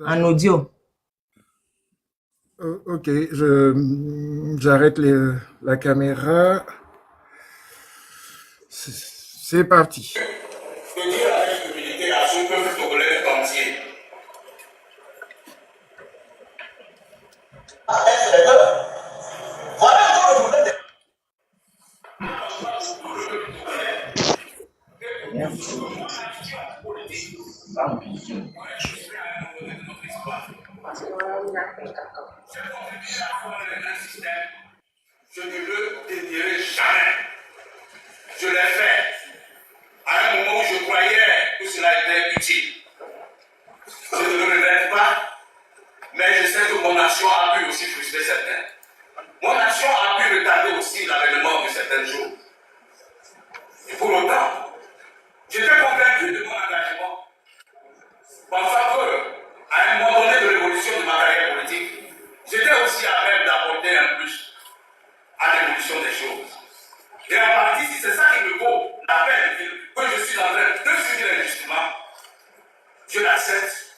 en audio. Ok, j'arrête la caméra. C'est parti. De dire avec humilité à ce peuple togolais entier. Voilà encore le problème. Je ne le dénierai jamais. Je l'ai fait à un moment où je croyais que cela était utile. Je ne le regrette pas, mais je sais que mon action a pu aussi frustrer certains. Mon action a pu retarder aussi l'avènement de certaines choses. Et pour autant, j'étais convaincu de mon engagement. Pensant qu'à un moment donné de l'évolution de ma carrière politique, j'étais aussi à même d'apporter un plus à l'évolution des choses. Et en partie, si c'est ça qui me vaut la peine que je suis en train de subir injustement, je l'accepte.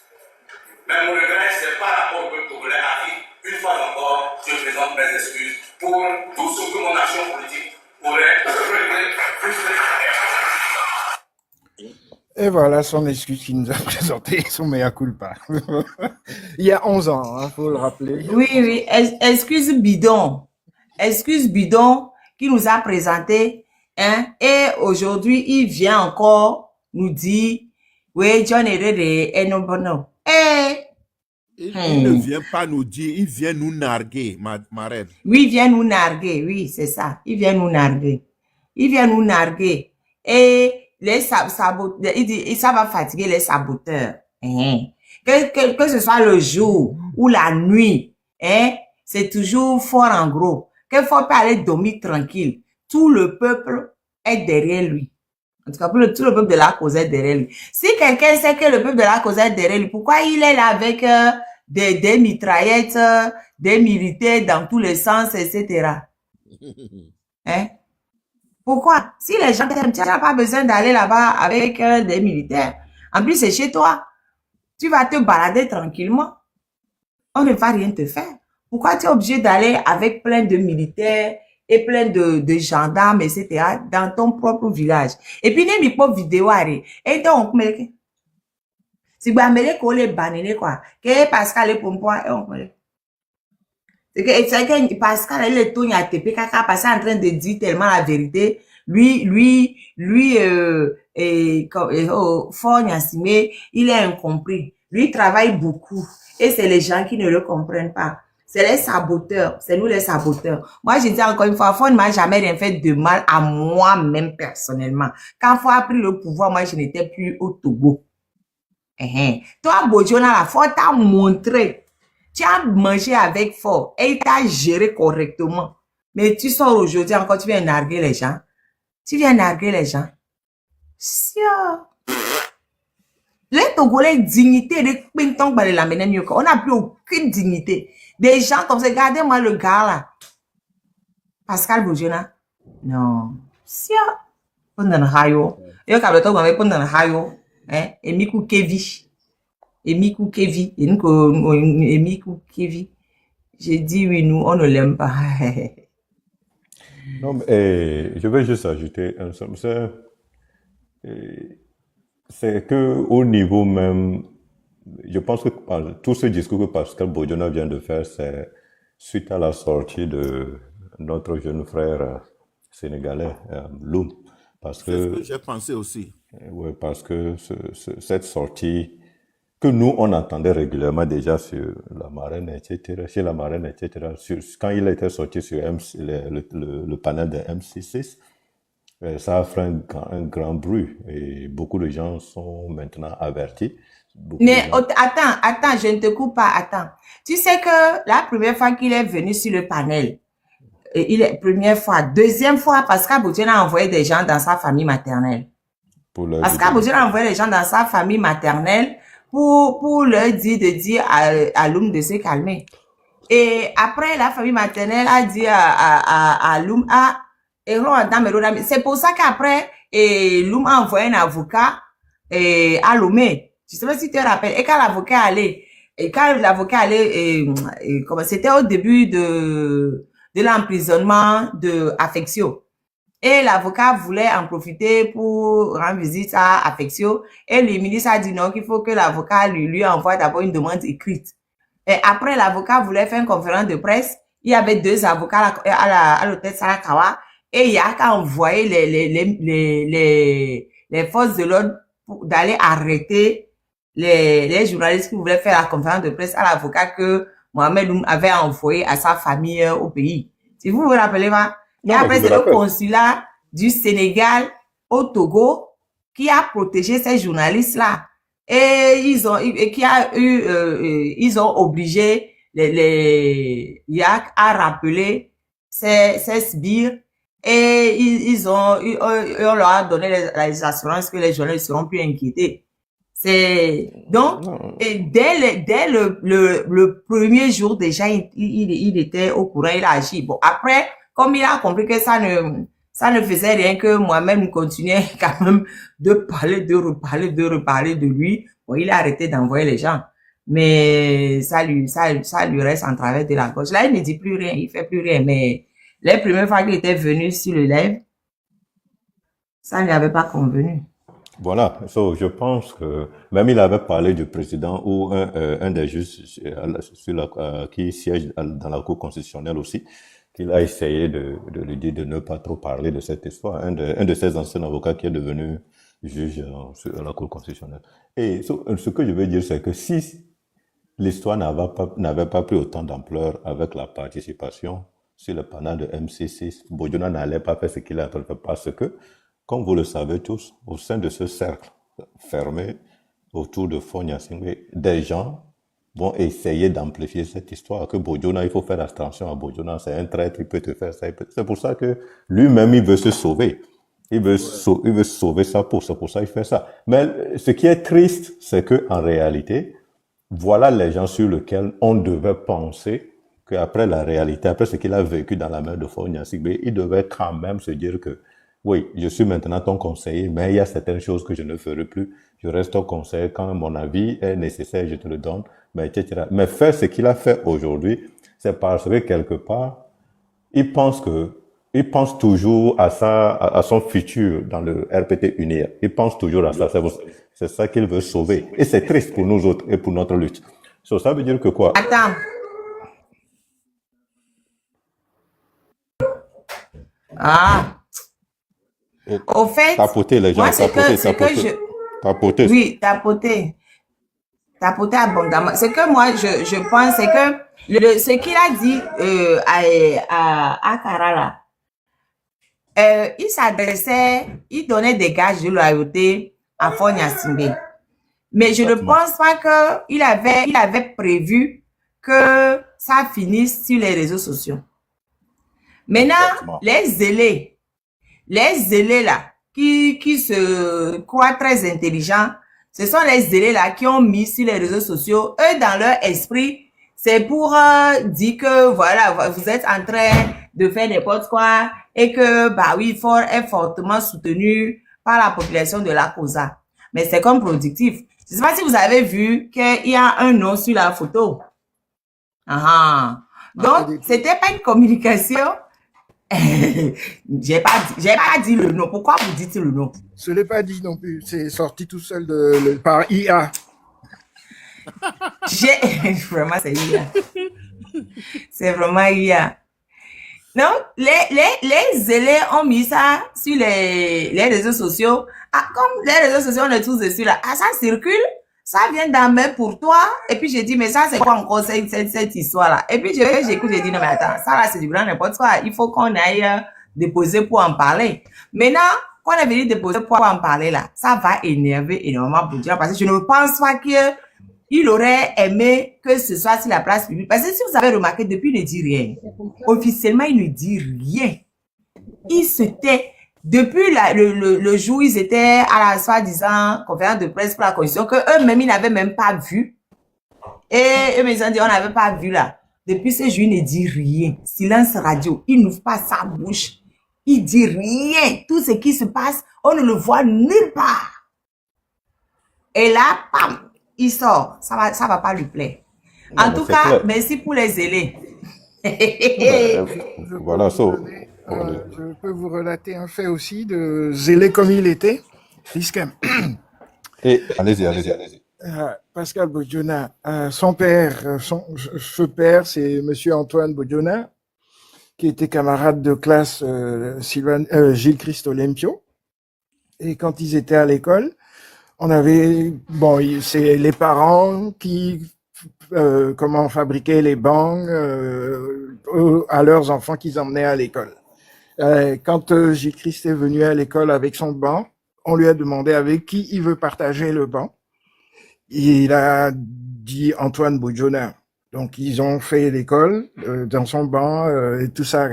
Mais mon regret, c'est par rapport au peuple togolais à qui, une fois encore, je présente mes excuses pour tout ce que mon action politique aurait frustré. Et voilà son excuse qu'il nous a présenté, son mea culpa. Il y a 11 ans, il faut le rappeler. Oui, oui, excuse bidon. Excuse bidon qui nous a présenté. Hein, et aujourd'hui, il vient encore nous dire, oui, John est non bon. Il ne vient pas nous dire, il vient nous narguer, ma reine. Oui, il vient nous narguer, oui, c'est ça. Il vient nous narguer. Il vient nous narguer. Et les saboteurs, il dit, ça va fatiguer les saboteurs. Hein. Que ce soit le jour ou la nuit, hein, c'est toujours fort en gros. Qu'il faut pas aller dormir tranquille. Tout le peuple est derrière lui. En tout cas, tout le peuple de la cause est derrière lui. Si quelqu'un sait que le peuple de la cause est derrière lui, pourquoi il est là avec des mitraillettes, des militaires dans tous les sens, etc. Hein? Pourquoi? Si les gens t'aiment, tu n'as pas besoin d'aller là-bas avec des militaires. En plus, c'est chez toi. Tu vas te balader tranquillement. On ne va rien te faire. Pourquoi tu es obligé d'aller avec plein de militaires et plein de gendarmes, etc., dans ton propre village? Et puis, il n'y a pas de vidéo. Et donc, si vous avez les banner, quoi, que Pascal est pour moi, c'est que Pascal, il est tout à TP, caca, parce en train de dire tellement la vérité. Lui, fort Nyasimé, il est incompris. Lui, il travaille beaucoup. Et c'est les gens qui ne le comprennent pas. C'est les saboteurs. C'est nous les saboteurs. Moi, je dis encore une fois, Ford ne m'a jamais rien fait de mal à moi-même personnellement. Quand Ford a pris le pouvoir, moi, je n'étais plus au Togo. Toi, Bojona, la Ford t'a montré. Tu as mangé avec Ford et il t'a géré correctement. Mais tu sors aujourd'hui encore, tu viens narguer les gens. Tu viens narguer les gens. Les Togolais, dignité, on n'a plus aucune dignité. Des gens comme ça, regardez-moi le gars là. Pascal Bojona. Non. Pendant hayo. Yo kableto ngame pendant hayo. Emiku Kevi. Emiku Kevi. Emiku Kevi. J'ai dit oui, nous, on ne l'aime pas. Non, mais je vais juste ajouter un seul. C'est que au niveau même, je pense que tout ce discours que Pascal Bojona vient de faire, c'est suite à la sortie de notre jeune frère sénégalais, Loum. C'est ce que j'ai pensé aussi. Oui, parce que cette sortie que nous, on entendait régulièrement déjà sur la marraine, etc., chez la marraine, etc., quand il était sorti sur le panel de MC6, ça a fait un grand bruit et beaucoup de gens sont maintenant avertis. Mais attends, je ne te coupe pas, attends. Tu sais que la première fois qu'il est venu sur le panel, première fois, deuxième fois, Pascal Bojona a envoyé des gens dans sa famille maternelle. Pascal Bojona a envoyé des gens dans sa famille maternelle pour leur dire à Loum de se calmer. Et après, la famille maternelle a dit à Loum, c'est pour ça qu'après, Loum a envoyé un avocat à Lomé. Je sais pas si tu te rappelles. Et quand l'avocat est allé, Et quand l'avocat allait, comment c'était au début de l'emprisonnement de Affectio. Et l'avocat voulait en profiter pour rendre visite à Affectio. Et le ministre a dit non, qu'il faut que l'avocat lui envoie d'abord une demande écrite. Et après, l'avocat voulait faire une conférence de presse. Il y avait 2 avocats à l'hôtel Sarakawa. Et il y a qu'à envoyer les forces de l'ordre d'aller arrêter les journalistes qui voulaient faire la conférence de presse à l'avocat que Mohamed avait envoyé à sa famille au pays. Si vous vous rappelez pas. Et après, c'est le consulat du Sénégal au Togo qui a protégé ces journalistes-là. Et ils ont obligé les YAC à rappeler ces sbires. Et on leur a donné les assurances que les journalistes ne seront plus inquiétés. Donc, et dès le premier jour déjà, il était au courant, il a agi. Bon, après, comme il a compris que ça ne faisait rien, que moi-même continuais quand même de parler, de reparler de lui, bon, il a arrêté d'envoyer les gens. Mais ça lui reste en travers de la gorge. Là, il ne dit plus rien, il fait plus rien. Mais les premières fois qu'il était venu sur le live, ça ne lui avait pas convenu. Voilà, je pense que même il avait parlé du président ou un des juges qui siège dans la Cour constitutionnelle aussi, qu'il a essayé de lui dire de ne pas trop parler de cette histoire. Un de ses anciens avocats qui est devenu juge à la Cour constitutionnelle. Et ce que je veux dire, c'est que si l'histoire n'avait pas pris autant d'ampleur avec la participation sur le panel de M6, Bodiona n'allait pas faire ce qu'il a fait parce que, comme vous le savez tous, au sein de ce cercle fermé autour de Fonia Singwe, des gens vont essayer d'amplifier cette histoire, que Bodiona, il faut faire attention à Bodiona, c'est un traître, il peut te faire ça. C'est pour ça que lui-même, il veut se sauver. Il veut sauver sa peau, c'est pour ça qu'il fait ça. Mais ce qui est triste, c'est que en réalité, voilà les gens sur lesquels on devait penser qu'après la réalité, après ce qu'il a vécu dans la mer de Fonia Singwe, il devait quand même se dire que oui, je suis maintenant ton conseiller, mais il y a certaines choses que je ne ferai plus. Je reste ton conseiller quand mon avis est nécessaire, je te le donne, mais etc. Mais faire ce qu'il a fait aujourd'hui, c'est parce que quelque part, il pense toujours à son futur dans le RPT UNIR. Il pense toujours à ça. C'est ça qu'il veut sauver. Et c'est triste pour nous autres et pour notre lutte. Ça veut dire que quoi? Attends. Ah. Au fait, tapoter les gens, moi, tapoter. Oui, tapoter abondamment. Ce que moi, je pense, c'est que ce qu'il a dit à Karala, il donnait des gages de loyauté à Fonia Singwe. Mais je ne pense pas qu'il avait prévu que ça finisse sur les réseaux sociaux. Maintenant, les zélés là, qui se croient très intelligents, ce sont les zélés là qui ont mis sur les réseaux sociaux, eux dans leur esprit, c'est pour dire que voilà, vous êtes en train de faire n'importe quoi et que bah oui, Fort est fortement soutenu par la population de la Cosa. Mais c'est comme productif. Je ne sais pas si vous avez vu qu'il y a un nom sur la photo. Donc, c'était pas une communication. J'ai pas dit le nom. Pourquoi vous dites le nom? Je ne l'ai pas dit non plus. C'est sorti tout seul par IA. Vraiment, c'est IA. C'est vraiment IA. Donc, les zélés ont mis ça sur les réseaux sociaux. Ah, comme les réseaux sociaux, on est tous dessus là. Ah, ça circule. Ça vient d'en main pour toi. Et puis, j'ai dit, mais ça, c'est quoi encore cette histoire-là? Et puis, j'écoute, j'ai dit, non, mais attends, ça là, c'est du grand n'importe quoi. Il faut qu'on aille déposer pour en parler. Maintenant, quand on est venu déposer pour en parler là, ça va énerver énormément Bodiona parce que je ne pense pas qu'il aurait aimé que ce soit sur la place publique. Parce que si vous avez remarqué, depuis, il ne dit rien. Officiellement, il ne dit rien. Il se tait. Depuis le jour où ils étaient à la soi-disant conférence de presse pour la Constitution, que eux-mêmes, ils n'avaient même pas vu. Et eux-mêmes, ils ont dit, on n'avait pas vu là. Depuis ce jour, il ne dit rien. Silence radio. Il n'ouvre pas sa bouche. Il dit rien. Tout ce qui se passe, on ne le voit nulle part. Et là, pam, il sort. Ça va pas lui plaire. Non, En mais tout c'est cas, clair. merci pour les zélés. Ben, Je peux voilà, vous so, donner, allez. je peux vous relater un fait aussi de zélé comme il était, puisque Et allez-y, allez-y. Pascal Bodjona, son père, ce père, c'est Monsieur Antoine Bodjona, qui était camarade de classe Gilles Christ Olympio. Et quand ils étaient à l'école, on avait, bon, c'est les parents qui comment fabriquaient les bancs à leurs enfants qu'ils emmenaient à l'école. Quand Gilles Christ est venu à l'école avec son banc, on lui a demandé avec qui il veut partager le banc. Il a dit Antoine Bodjona. Donc ils ont fait l'école dans son banc et tout ça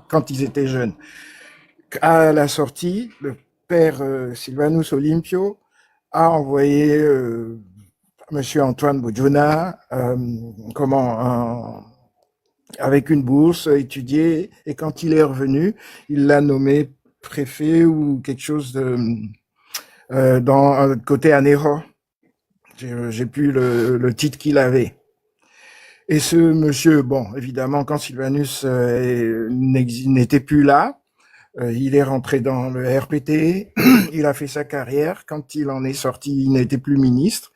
quand ils étaient jeunes. À la sortie, le père Sylvanus Olympio a envoyé Monsieur Antoine Bodjona avec une bourse étudier, et quand il est revenu, il l'a nommé préfet ou quelque chose de dans côté Anéro. J'ai plus le titre qu'il avait. Et ce monsieur, bon, évidemment, quand Sylvanus n'était plus là, il est rentré dans le RPT, il a fait sa carrière. Quand il en est sorti, il n'était plus ministre.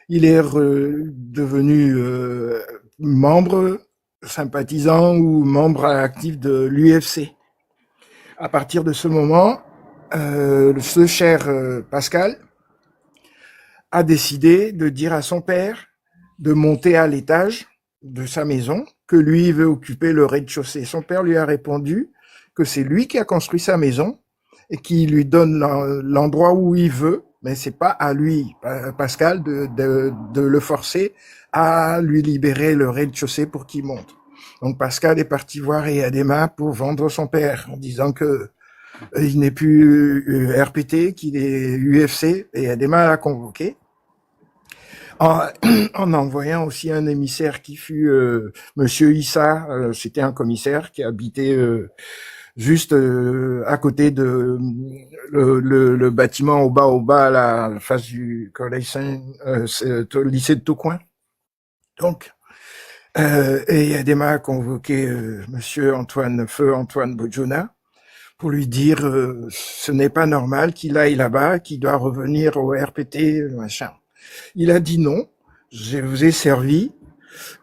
Il est devenu membre sympathisant ou membre actif de l'UFC. À partir de ce moment, ce cher Pascal a décidé de dire à son père de monter à l'étage de sa maison, que lui veut occuper le rez-de-chaussée. Son père lui a répondu que c'est lui qui a construit sa maison et qui lui donne l'endroit où il veut, mais c'est pas à lui, Pascal, de le forcer à lui libérer le rez-de-chaussée pour qu'il monte. Donc Pascal est parti voir Eyadema pour vendre son père en disant que il n'est plus RPT, qu'il est UFC, et Eyadema l'a convoqué. En envoyant aussi un émissaire qui fut Monsieur Issa, c'était un commissaire qui habitait juste à côté de le bâtiment au bas à la face du collège lycée de Tocoin. Donc, et Yadema a convoqué Monsieur Feu Antoine Bodjona pour lui dire ce n'est pas normal qu'il aille là-bas, qu'il doit revenir au RPT, machin. Il a dit non, je vous ai servi.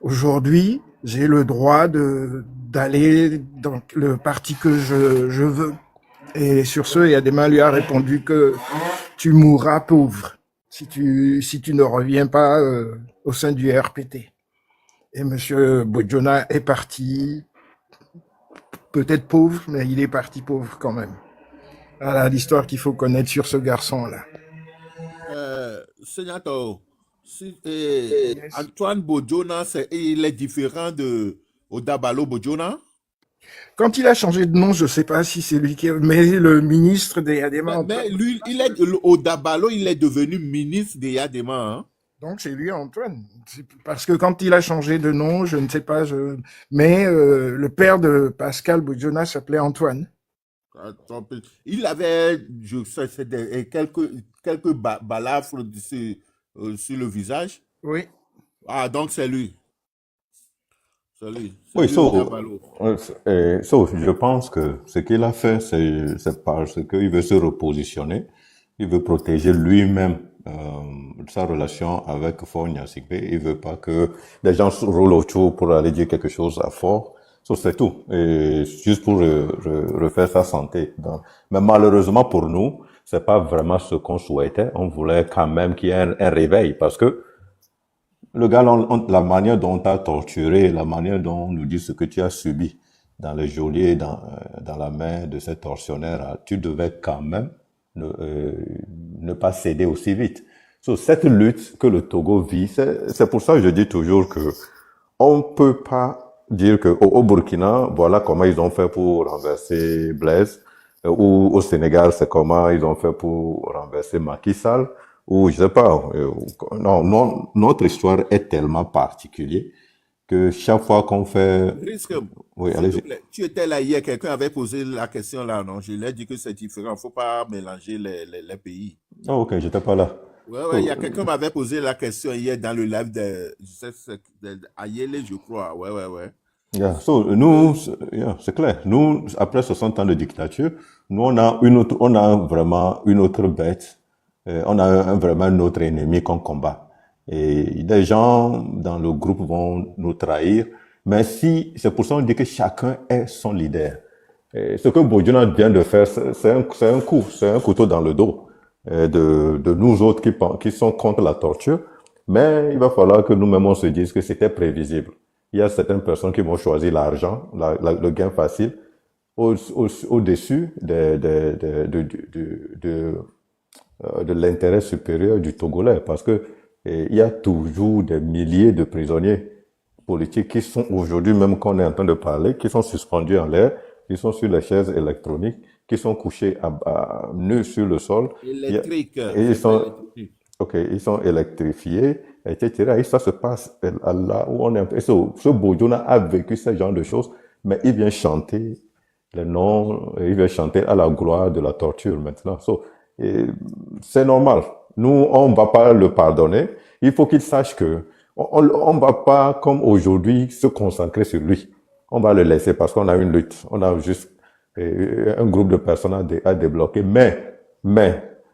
Aujourd'hui, j'ai le droit d'aller dans le parti que je veux. Et sur ce, Yadema lui a répondu que tu mourras pauvre si tu ne reviens pas au sein du RPT. Et Monsieur Bodjona est parti, peut-être pauvre, mais il est parti pauvre quand même. Voilà l'histoire qu'il faut connaître sur ce garçon-là. Sénateur, Yes. Antoine Bodjona, il est différent de Odabalo Bodjona? Quand il a changé de nom, je sais pas si c'est lui qui est, mais le ministre des Yadema. Mais lui, Odabalo, il est devenu ministre des Yadema. Hein? Donc c'est lui Antoine. Parce que quand il a changé de nom, je ne sais pas, mais le père de Pascal Bodjona s'appelait Antoine. Attends, il avait, je sais, quelques balafres sur le visage. Oui. Ah, donc c'est lui. C'est lui. C'est Oui, lui, Odabalo. je pense que ce qu'il a fait, c'est parce qu'il veut se repositionner, il veut protéger lui-même sa relation avec Faure Gnassingbé. Il veut pas que les gens se roulent autour pour aller dire quelque chose à Faure. C'est tout. Et juste pour refaire sa santé. Donc, mais malheureusement pour nous, c'est pas vraiment ce qu'on souhaitait. On voulait quand même qu'il y ait un réveil parce que le gars, la manière dont tu as torturé, la manière dont on nous dit ce que tu as subi dans les geôliers, dans la main de ces tortionnaires, tu devais quand même ne pas céder aussi vite. Cette lutte que le Togo vit, c'est pour ça que je dis toujours que on peut pas dire que au Burkina, voilà comment ils ont fait pour renverser Blaise, ou au Sénégal, c'est comment ils ont fait pour renverser Macky Sall, ou je sais pas. Non, notre histoire est tellement particulière que chaque fois qu'on fait... Risque, Oui, s'il te allez-y. plaît. Tu étais là hier, quelqu'un avait posé la question là, non? Je lui ai dit que c'est différent, il ne faut pas mélanger les pays. Oh, ok, j'étais pas là. Ouais, il y a quelqu'un qui m'avait posé la question hier dans le live je sais, Ayele, je crois. Ouais. Yeah. So, nous, yeah, c'est clair. Nous, après 60 ans de dictature, nous, on a vraiment une autre bête. On a vraiment un autre ennemi qu'on combat. Et des gens dans le groupe vont nous trahir. Mais si, c'est pour ça qu'on dit que chacun est son leader. Et ce que Bodjuna vient de faire, c'est un couteau dans le dos de nous autres qui sont contre la torture. Mais il va falloir que nous-mêmes on se dise que c'était prévisible. Il y a certaines personnes qui vont choisir l'argent, le gain facile, au-dessus de l'intérêt supérieur du Togolais. Parce que il y a toujours des milliers de prisonniers politiques qui sont aujourd'hui, même qu'on est en train de parler, qui sont suspendus en l'air, qui sont sur les chaises électroniques, qui sont couchés nus sur le sol. Électrique. Et ils sont électrifiés, etc. Et ça se passe là où on est. Et ce Bodjona a vécu ce genre de choses, mais il vient chanter les noms, il vient chanter à la gloire de la torture maintenant. C'est normal. Nous, on ne va pas le pardonner. Il faut qu'il sache que on va pas, comme aujourd'hui, se concentrer sur lui. On va le laisser parce qu'on a une lutte. On a juste un groupe de personnes à débloquer. Mais,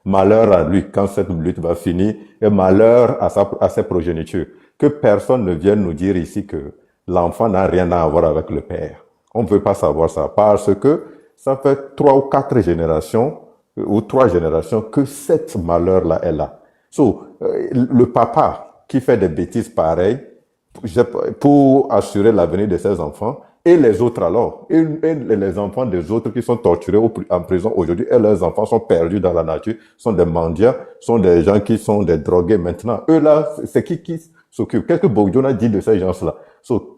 malheur à lui quand cette lutte va finir et malheur à ses progénitures. Que personne ne vienne nous dire ici que l'enfant n'a rien à voir avec le père. On ne peut pas savoir ça parce que ça fait 3 ou 4 générations ou 3 générations que cette malheur-là est là. Le papa qui fait des bêtises pareilles pour assurer l'avenir de ses enfants, et les autres alors, et les enfants des autres qui sont torturés en prison aujourd'hui, et leurs enfants sont perdus dans la nature, sont des mendiants, sont des gens qui sont des drogués maintenant. Eux là, c'est qui s'occupe? Qu'est-ce que Bodjona dit de ces gens-là?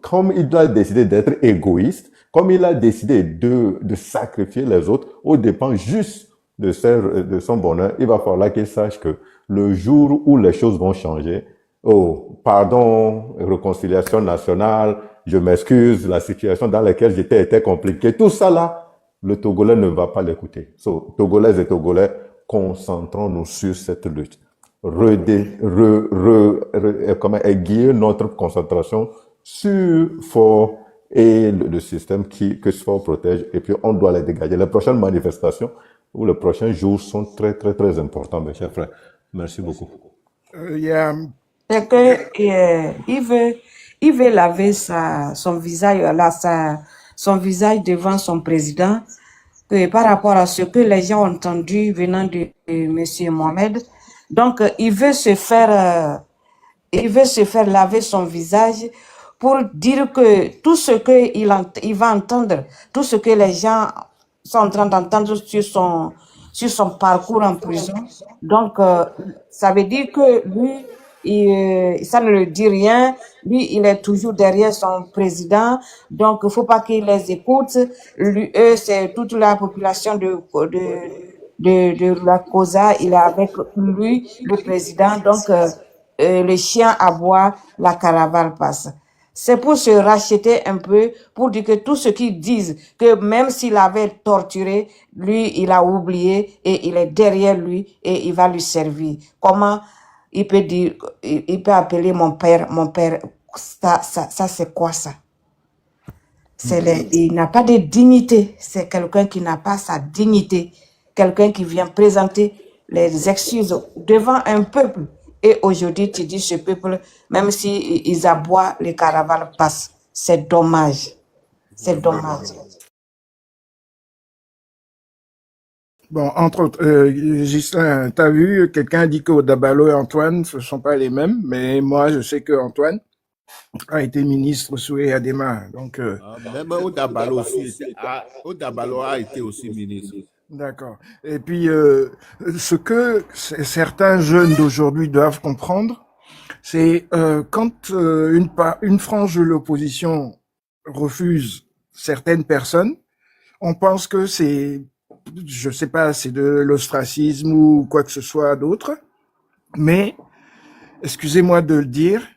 Comme il a décidé d'être égoïste, comme il a décidé de sacrifier les autres aux dépens juste de son bonheur, il va falloir qu'il sache que le jour où les choses vont changer, pardon, réconciliation nationale, je m'excuse, la situation dans laquelle j'étais était compliquée. Tout ça là, le Togolais ne va pas l'écouter. Togolaises et Togolais, concentrons-nous sur cette lutte. Aiguiller notre concentration sur Fort et le système que Fort protège. Et puis, on doit les dégager. Les prochaines manifestations ou les prochains jours sont très, très, très importants, mes chers frères. Merci beaucoup. C'est que il veut laver son visage son visage devant son président par rapport à ce que les gens ont entendu venant de Monsieur Mohamed. Donc il veut se faire laver son visage pour dire que tout ce que il va entendre, tout ce que les gens sont en train d'entendre sur son parcours en prison. Donc, ça veut dire que lui, ça ne le dit rien. Lui, il est toujours derrière son président. Donc, il ne faut pas qu'il les écoute. Eux, c'est toute la population de la COSA. Il est avec lui, le président. Donc, le chien aboie, la caravane passe. C'est pour se racheter un peu, pour dire que tout ce qu'ils disent, que même s'il avait torturé, lui, il a oublié et il est derrière lui et il va lui servir. Comment il peut dire, il peut appeler mon père, ça c'est quoi ça? Il n'a pas de dignité. C'est quelqu'un qui n'a pas sa dignité. Quelqu'un qui vient présenter les excuses devant un peuple. Et aujourd'hui, tu dis ce peuple, même si ils aboient, les caravanes passent. C'est dommage. C'est dommage. Bon, entre autres, Ghislain, t'as vu, quelqu'un dit qu'Odabalo et Antoine, ce ne sont pas les mêmes, mais moi, je sais que Antoine a été ministre sous Adema. Donc, même Odabalo aussi, Odabalo a été aussi ministre. D'accord. Et puis, ce que certains jeunes d'aujourd'hui doivent comprendre, c'est quand une frange de l'opposition refuse certaines personnes, on pense que c'est, je sais pas, c'est de l'ostracisme ou quoi que ce soit d'autre. Mais, excusez-moi de le dire,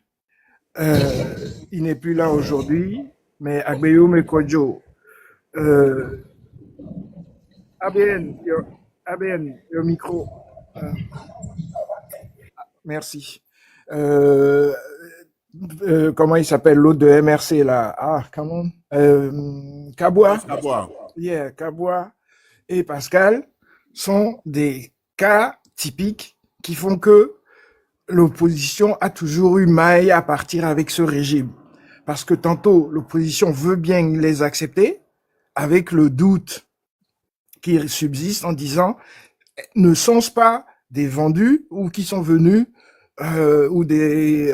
il n'est plus là aujourd'hui, mais Agbeyo Mekojo, ABN, your micro. merci. Euh, comment il s'appelle l'autre de MRC là? Ah, comment? Kabwa. Savoir. Yeah, Kabwa et Pascal sont des cas typiques qui font que l'opposition a toujours eu maille à partir avec ce régime. Parce que tantôt, l'opposition veut bien les accepter avec le doute qui subsiste en disant ne sont-ce pas des vendus ou qui sont venus ou des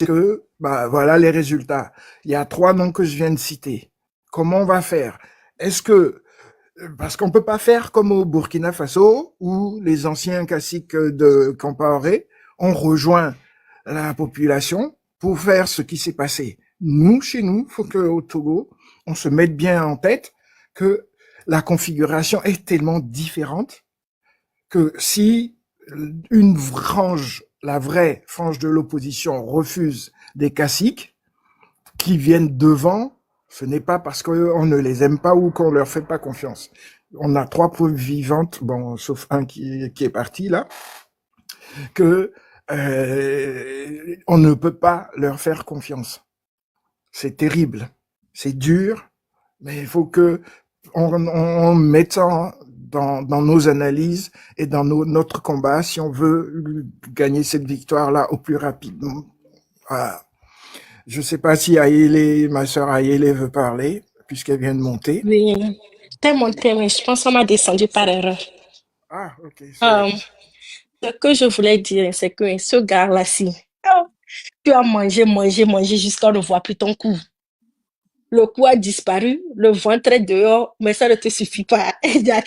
que bah voilà les résultats. Il y a 3 noms que je viens de citer. Comment on va faire? Est-ce que parce qu'on peut pas faire comme au Burkina Faso où les anciens caciques de Compaoré ont rejoint la population pour faire ce qui s'est passé. Nous, chez nous, faut que au Togo, on se mette bien en tête que la configuration est tellement différente que si une frange, la vraie frange de l'opposition refuse des caciques qui viennent devant, ce n'est pas parce qu'on ne les aime pas ou qu'on leur fait pas confiance. On a 3 preuves vivantes, bon, sauf un qui est parti là, que on ne peut pas leur faire confiance. C'est terrible, c'est dur, mais il faut que on mette ça dans nos analyses et dans notre combat si on veut gagner cette victoire-là au plus rapidement. Voilà. Je sais pas si Ayele, ma sœur Ayele veut parler, puisqu'elle vient de monter. Oui, t'es montré, mais je pense qu'on m'a descendu par erreur. Ah, ok. Ce que je voulais dire, c'est que ce gars-là-ci, tu as mangé jusqu'à ne voir plus ton cou. Le cou a disparu, le ventre est dehors, mais ça ne te suffit pas. Et tu as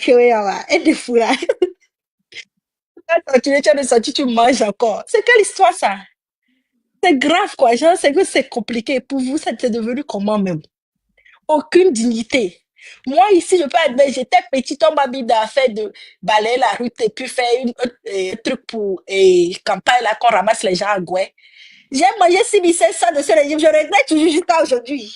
descendu, tu manges encore. C'est quelle histoire ça? C'est grave quoi, genre, c'est que c'est compliqué. Pour vous, c'est devenu comment même? Aucune dignité. Moi, ici, je peux admettre, j'étais petite, on m'a mis dans l'affaire de balayer la route et puis faire un truc pour campagne là, qu'on ramasse les gens à Gouet. J'ai mangé 6500 de ce régime, je regrette toujours jusqu'à aujourd'hui.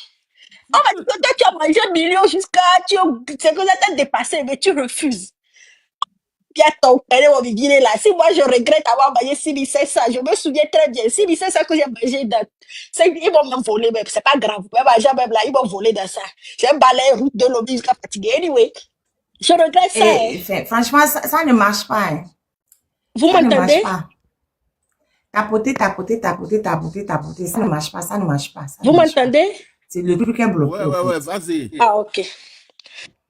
On m'a dit que toi, tu as mangé 1 million jusqu'à, c'est que ça t'a dépassé, mais tu refuses. Puis à ton père, on me dit là, si moi je regrette avoir mangé 6500, je me souviens très bien, 6500 que j'ai mangé dans, ils vont me voler, mais c'est pas grave, même à même là, ils vont voler dans ça. J'ai balayé route de l'objet jusqu'à fatiguer. Anyway, je regrette ça. Et franchement, ça ne marche pas. Hein. Vous Ça ne m'entendez? marche pas. Tapoter, ça ne marche pas, ça ne marche pas. Vous m'entendez? C'est le truc qui est bloqué. Ouais, vas-y. Ah, ok.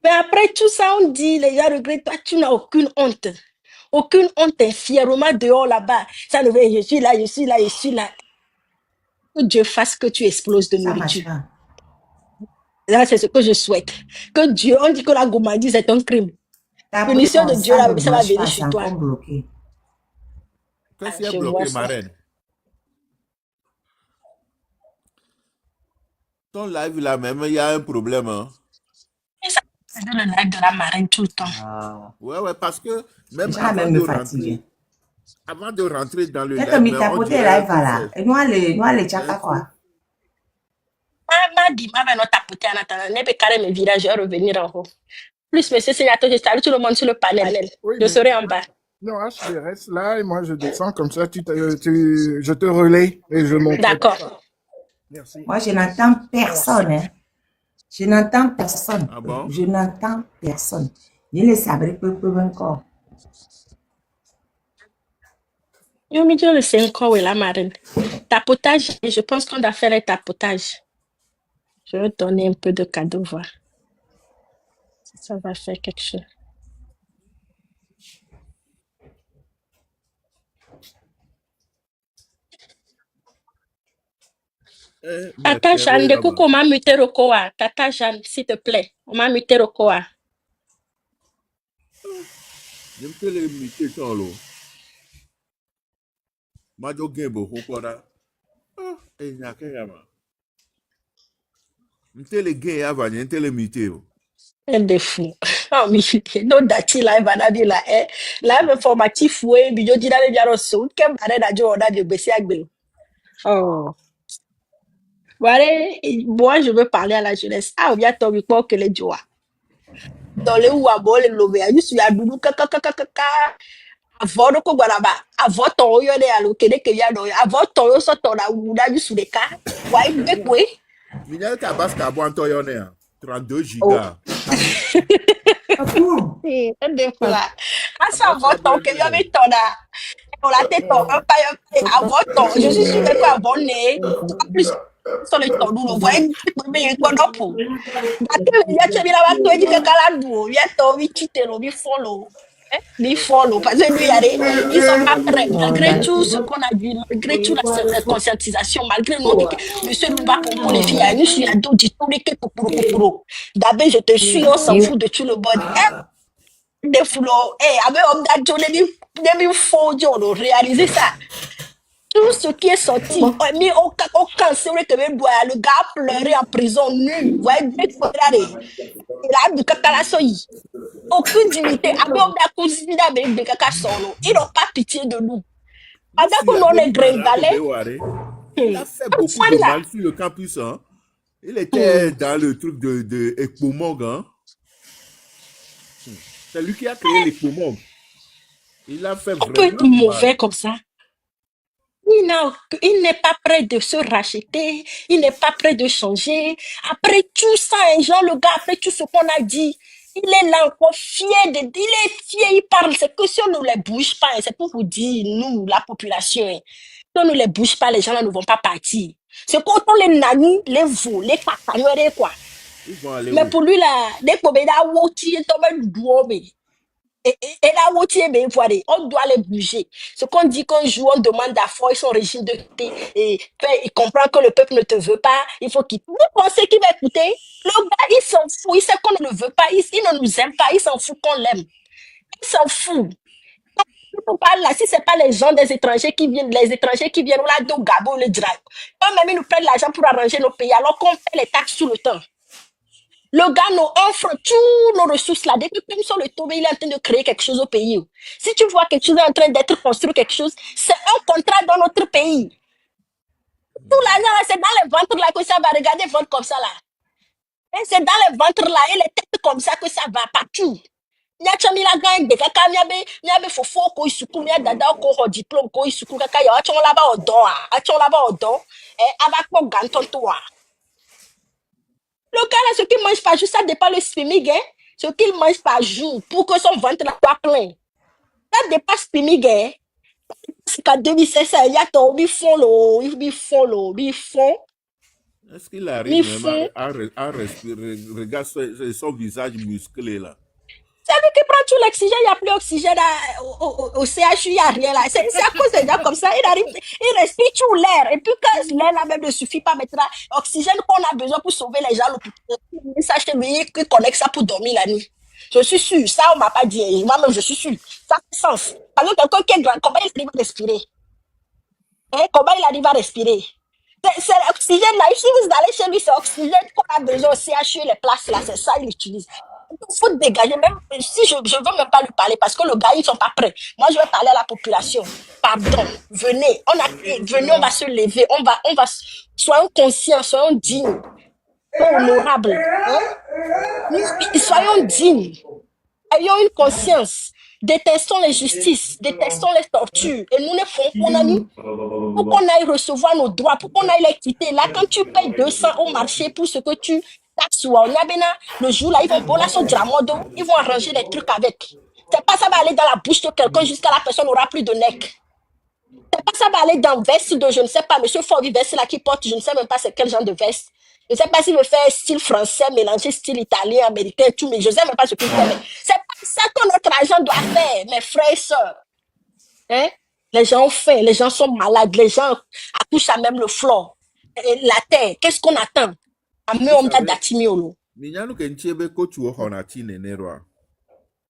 Mais après tout ça, on dit, les gens regrettent, toi, tu n'as aucune honte. Aucune honte, t'es fièrement dehors là-bas. Ça ne veut, je suis là. Que Dieu fasse que tu exploses de Ça marche nourriture. pas. Là, c'est ce que je souhaite. Que Dieu, on dit que la gourmandise est un crime. Punition de Dieu, là, ça va venir chez toi. Bloqué. Qu'est-ce qui est bloqué, ma reine? Ton live là même, il y a un problème. Hein? C'est le live de la marraine tout le temps. Ah. Ouais, parce que même avant de rentrer dans le live, on dirait live là. Et nous allons tchaka quoi. Ma dit, ma va tapoter en attendant. Ne peut carrément me virer, je vais revenir en haut. Plus, monsieur Sénateur, je salue tout le monde sur le panel. Oui, je serai en bas. Non, je reste là et moi je descends comme ça, je te relais et je monte. D'accord. Merci. Moi, je n'entends personne. Hein. Je n'entends personne. Ah bon? Je n'entends personne. Il est sabré peu encore. Yo, me dis le 5 ans, oui, la marine. Tapotage, je pense qu'on doit faire un tapotage. Je vais donner un peu de cadeau, voir. Ça va faire quelque chose. Tata Jeanne, de coucou, on m'a muté Rokoa. Tata Jeanne, s'il te plaît, on m'a muté Rokoa. Je me fais les muter ton lot. Majo Gembo, Hokora. Ah, et Nakayama. M'te les gains avant, m'te les muter. Un de fou. Oh, mais non, dati là, il va dire là, là, informatif, oui, mais je dis là, il y a un son, qu'un barré d'adjo, on a de baisser à gueule. Oh. Voilà, moi, je veux parler à la jeunesse. Ah, on vient tomber pour que les joie. dans le ou à bon le lové je suis à doudou kaka avant de ko gwana ba avant ton yo de alo kede ke ya do avant ton yo so ton na wuda ju su de ka wa be kwe Mignal Kabas Kabouanto Yone, 32 oh gigas. de fula asa Kabas avant ton ke yo Kabouanto. be ton na on la tête un pa avant ton je suis sûr que quoi bon né en plus sur le ton nous le voyez mais quoi non pour Bakele ya chebila watu eji kekala duo ya to vi chitelo vi follow vi follow parce que lui ils sont pas prêts malgré tout ce qu'on a dit malgré toute la conscientisation malgré nous dit que monsieur nous va pour les filles nous suis à dos du tout les que pour d'abord je te suis on s'en fout de tout le monde des foulots avec homme d'adjo les faux Dieu réaliser ça tout ce qui est sorti, mais aucun c'est vrai que le gars pleurait en prison nu. Vous voyez, il a du caca soyi. Aucune dignité. Avec on a cousin avec des caca solo. Ils n'ont pas pitié de nous. Je Pendant suis que à nous on est Bonibarako gringalés, Beware. Il a fait beaucoup de voilà. mal sur le campus. Hein. Il était dans le truc de Ekpomog. Hein. C'est lui qui a créé l'Ekpomog. Il a fait On peut être vraiment du mal. mauvais comme ça. Il n'est pas prêt de se racheter, il n'est pas prêt de changer. Après tout ça, Jean, le gars, après tout ce qu'on a dit, il est là encore fier il est fier, il parle. C'est que si on ne les bouge pas, c'est pour vous dire, nous, la population, si on ne les bouge pas, les gens là ne vont pas partir. C'est quand on les nanny, les veaux, les cacagneux, quoi. Ils vont aller Mais où? pour lui, là, dès qu'on est là, et là où tu es, ben, voilà, on doit les bouger. Ce qu'on dit qu'un jour, on demande à foi son régime de quitter et il comprend que le peuple ne te veut pas, il faut qu'il. Vous pensez qu'il va écouter? Le gars, il s'en fout, il sait qu'on ne le veut pas, il ne nous aime pas, il s'en fout qu'on l'aime. Il s'en fout. Là, si ce n'est pas les gens des étrangers qui viennent, là, de Gabon, le Dra. Eux-mêmes, ils nous prennent l'argent pour arranger nos pays, alors qu'on paie les taxes tout le temps. Le gars nous offre toutes nos ressources là. Depuis que nous sommes le tombé, il est en train de créer quelque chose au pays. Si tu vois quelque chose en train d'être construit, quelque chose, c'est un contrat dans notre pays. Tout l'argent là, c'est dans les ventres là que ça va. Regardez ventre comme ça là. Et c'est dans les ventres là et les têtes comme ça que ça va partout. Nyacha mi la gang de kaka miabe fofo ko isuku mia dada ko ho diplôme ko isuku kaka ya achon la ba odo aba ko ganton to wa. Le gars là, ce qu'il mange par jour, ça dépasse le SPIMIG, hein. Ce qu'il mange par jour pour que son ventre soit plein. Ça dépasse SPIMIG, hein. C'est qu'en 2016, il y a ton bifon. Est-ce qu'il arrive même à respirer? Regarde son visage musclé là. C'est lui qui prend tout l'oxygène, il n'y a plus d'oxygène au CHU, il n'y a rien là. C'est à cause des gens comme ça, il respire tout l'air. Et puis quand l'air là même ne suffit pas maintenant, l'oxygène qu'on a besoin pour sauver les gens, il s'achète qui connecte ça pour dormir la nuit. Je suis sûr, ça on m'a pas dit, moi-même je suis sûr. Ça fait sens. Parce que quelqu'un qui est grand, comment il arrive à respirer? Comment il arrive à respirer? C'est l'oxygène là, si vous allez chez lui, c'est l'oxygène qu'on a besoin au CHU, les places là, c'est ça qu'il utilise. Il faut dégager, même si je ne veux même pas lui parler parce que le gars, ils ne sont pas prêts. Moi, je vais parler à la population. Pardon, venez, venez, on va se lever, on va, soyons conscients, soyons dignes, honorables. Soyons dignes, ayons une conscience, détestons les justices, détestons les tortures, et nous ne faisons qu'on a mis pour qu'on aille recevoir nos droits, pour qu'on aille les quitter. Là, quand tu payes 200 au marché pour ce que tu taxes ou le jour là, ils vont bon là sur Dramodo, ils vont arranger des trucs avec. C'est pas ça va aller dans la bouche de quelqu'un jusqu'à la personne n'aura plus de nec. C'est pas ça va aller dans veste de, je ne sais pas, monsieur Forvi veste là qui porte, je ne sais même pas c'est quel genre de veste. Je ne sais pas s'il veut faire style français, mélanger style italien, américain, tout, mais je ne sais même pas ce qu'il fait. C'est pas ça que notre argent doit faire, mes frères et sœurs. Hein? Les gens ont faim, les gens sont malades, les gens accouchent à même le flore. La terre, qu'est-ce qu'on attend?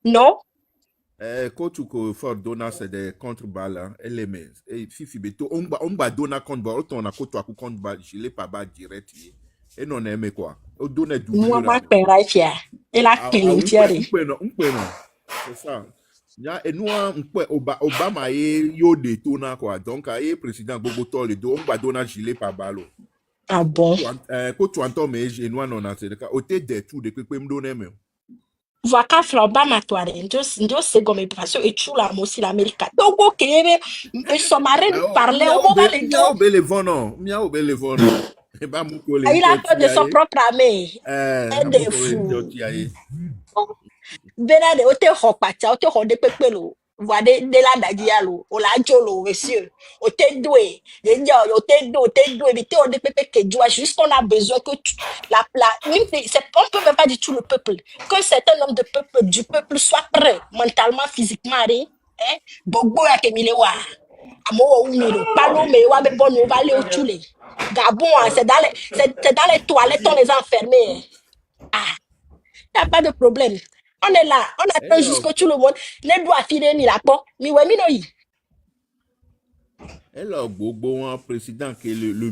Non? Coach ko for dona c'est des contre-balles LMS et fifi beto on ba dona contre-ball on a coach à contre-ball gilet pas bas direct et non aimé quoi on donne du Moi ma pera fia et la kelutiari c'est ça et nous on peut Obama et yo de tona quoi donc et président Bogoto le do on ba dona gilet pas balo. Ah bon? Coach Anton mais et nous on a c'est le cas au tête des tout depuis que me donner même Voaka flamba matoare. Ndio segome parce que tu la mosi l'Amérique. Togo kere son mari nous parlait au moment les deux. Miao Belevono. Miao Belevono. Et bah, mon collègue, Il a peur de son propre amie. Un des mon fous. collègue, Bena de ote hokpacha, ote hode pepelo. Voade de la dagialo, o la jolo, monsieur. Ote doué, ote doué, mais te hode pepe que doit juste qu'on a besoin que on peut même pas dire tout le peuple, que certains nombre de peuple, du peuple soit prêt, mentalement, physiquement, hein, bobo ya kemilewa. Amo wa umiro, palo me wa be bon, on va aller au tchoulé. Gabon, hein, c'est dans les toilettes, on les a enfermés. Ah. Il n'y a pas de problème. On est là. On attend jusqu'au tout le monde. Les doigts filés ni la porte. Mi ouais, mi no yi. Elle a Bobo, un président qui est le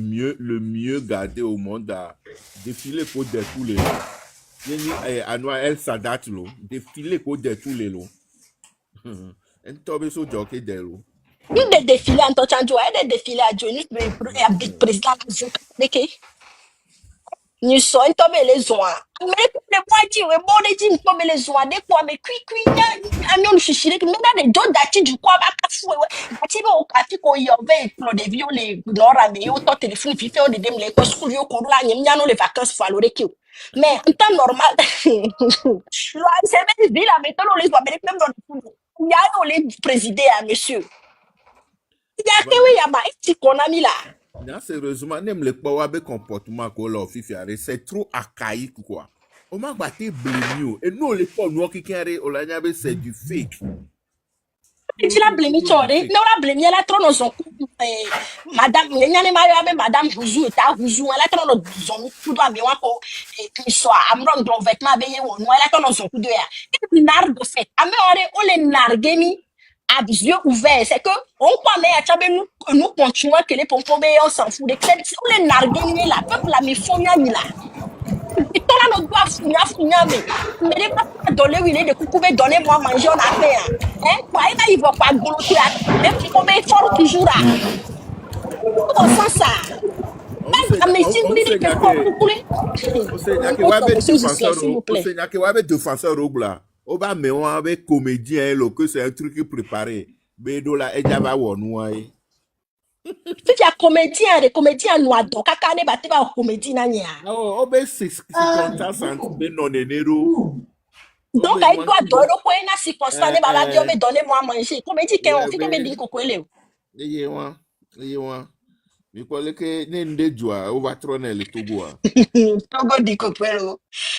mieux gardé au monde à défiler pour de tous les lots. Anouar El Sadat, défiler pour de tous les lots. Un tobe so jockey de l'eau. Nous des défilés en tant que des défilés à Dieu. Nous le président nous sommes tombés les oins. Mais les moitiés, les bons les dîmes tombés les oins. Des fois, mais on chichire que maintenant les deux dates du quoi, bah, cafou, dati ba au café qu'on y avait, pour des vieux, les nora, mais autant téléphone, puis fait, on dem les cos, school, yo, qu'on a, n'y a les vacances, faut aller que. Mais, en temps normal, c'est même ville, mais on les voit, mais même dans le fond, il y a les présidés à monsieur. Il y a que oui, il y a ma, et qu'on a mis là. Non, sérieusement, même le power comportement qu'on leur fait, c'est trop archaïque, quoi. On m'a battu blémio. Et nous, les pauvres noirs qui carré, on l'a dit, c'est du fake. Tu l'as blémi, tu aurais. Non, la blémi, elle a trop dans son cou. Madame, il y a des mariés avec Madame Bouzou, et ta Bouzou, elle a trop dans son cou, mais encore, et qu'il soit, amron, dans vêtements, elle a trop dans son cou de l'air. Et puis, nargue, de fait. On les nargue, à yeux ouverts. C'est que, on croit, mais à Tchabé, nous continuons que les pompons, on s'en fout. On les nargue, là, peuple, la mifonia, là. Et toi là, nous doit fouiller, mais les pas donner, oui, les coucou, donnez-moi manger, on a fait, hein. Quoi, il va pas glouter, même si on est fort toujours là. On sent ça. Mais si vous dites que vous voulez, on défenseur au blanc. On va mettre avec comédien, que c'est un truc préparé. Mais do la, elle va voir si tu as comédien, les comédiens noirs, donc, quand on est battu par comédien, oh, ben c'est circonstance ben non néro. Donc, il doit donner au point de circonstance, mais donnez-moi à manger. Comédien, on fait que bien qu'on le. Mais quoi que n'ende joie, on va trôner le Togo. Togo dit que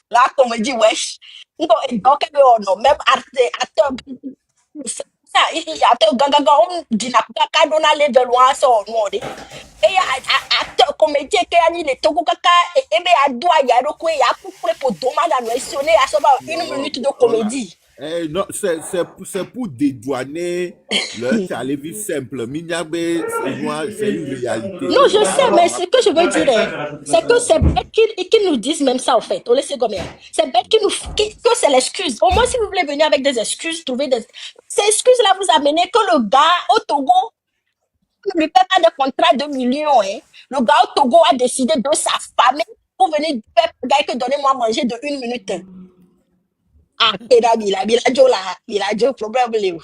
la comédie, wesh. Donc, même acteur, ça, il y a un ganga, on dit n'a pas qu'on a level loin, ça, on dit. Et acteur, comédien, qui a dit les Togo kaka, et bien, à doigt, il y a le coup, il y a coupé pour demander à nous essionner à savoir une minute de comédie. Non, c'est pour dédouaner le télévis simple. Mignabe, c'est une réalité. Non, je sais, mais ce que je veux dire, c'est que c'est bête qu'ils nous disent même ça, en fait. On laisse combien. C'est bête que c'est l'excuse. Au moins, si vous voulez venir avec des excuses, trouver des. Ces excuses-là vous amenez que le gars au Togo ne lui paie pas de contrat de millions. Hein. Le gars au Togo a décidé de s'affamer pour venir faire le gars que donnez-moi à manger de 1 minute. Ah, Biladjo, problème.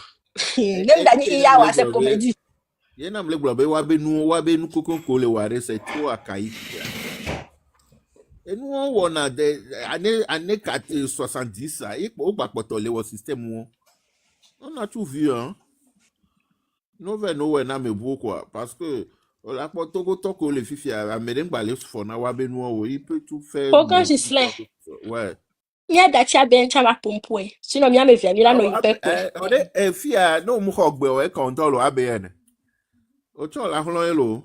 Même Dani Iyawa, c'est comédie. Il y a un nous c'est trop archaïque. Et nous, on a des années 70, il faut pas contrôler le système. On a tout vu, hein. Nous venons à me quoi, parce que la Togo que les filles à Médembalé il peut tout faire. Pourquoi Gislain? Ouais. Mia dacha ben chama pompoué. Sinon mia me vient là no ipepo. On est fia no mu hogbe we control ABN. Ocho la holon hello.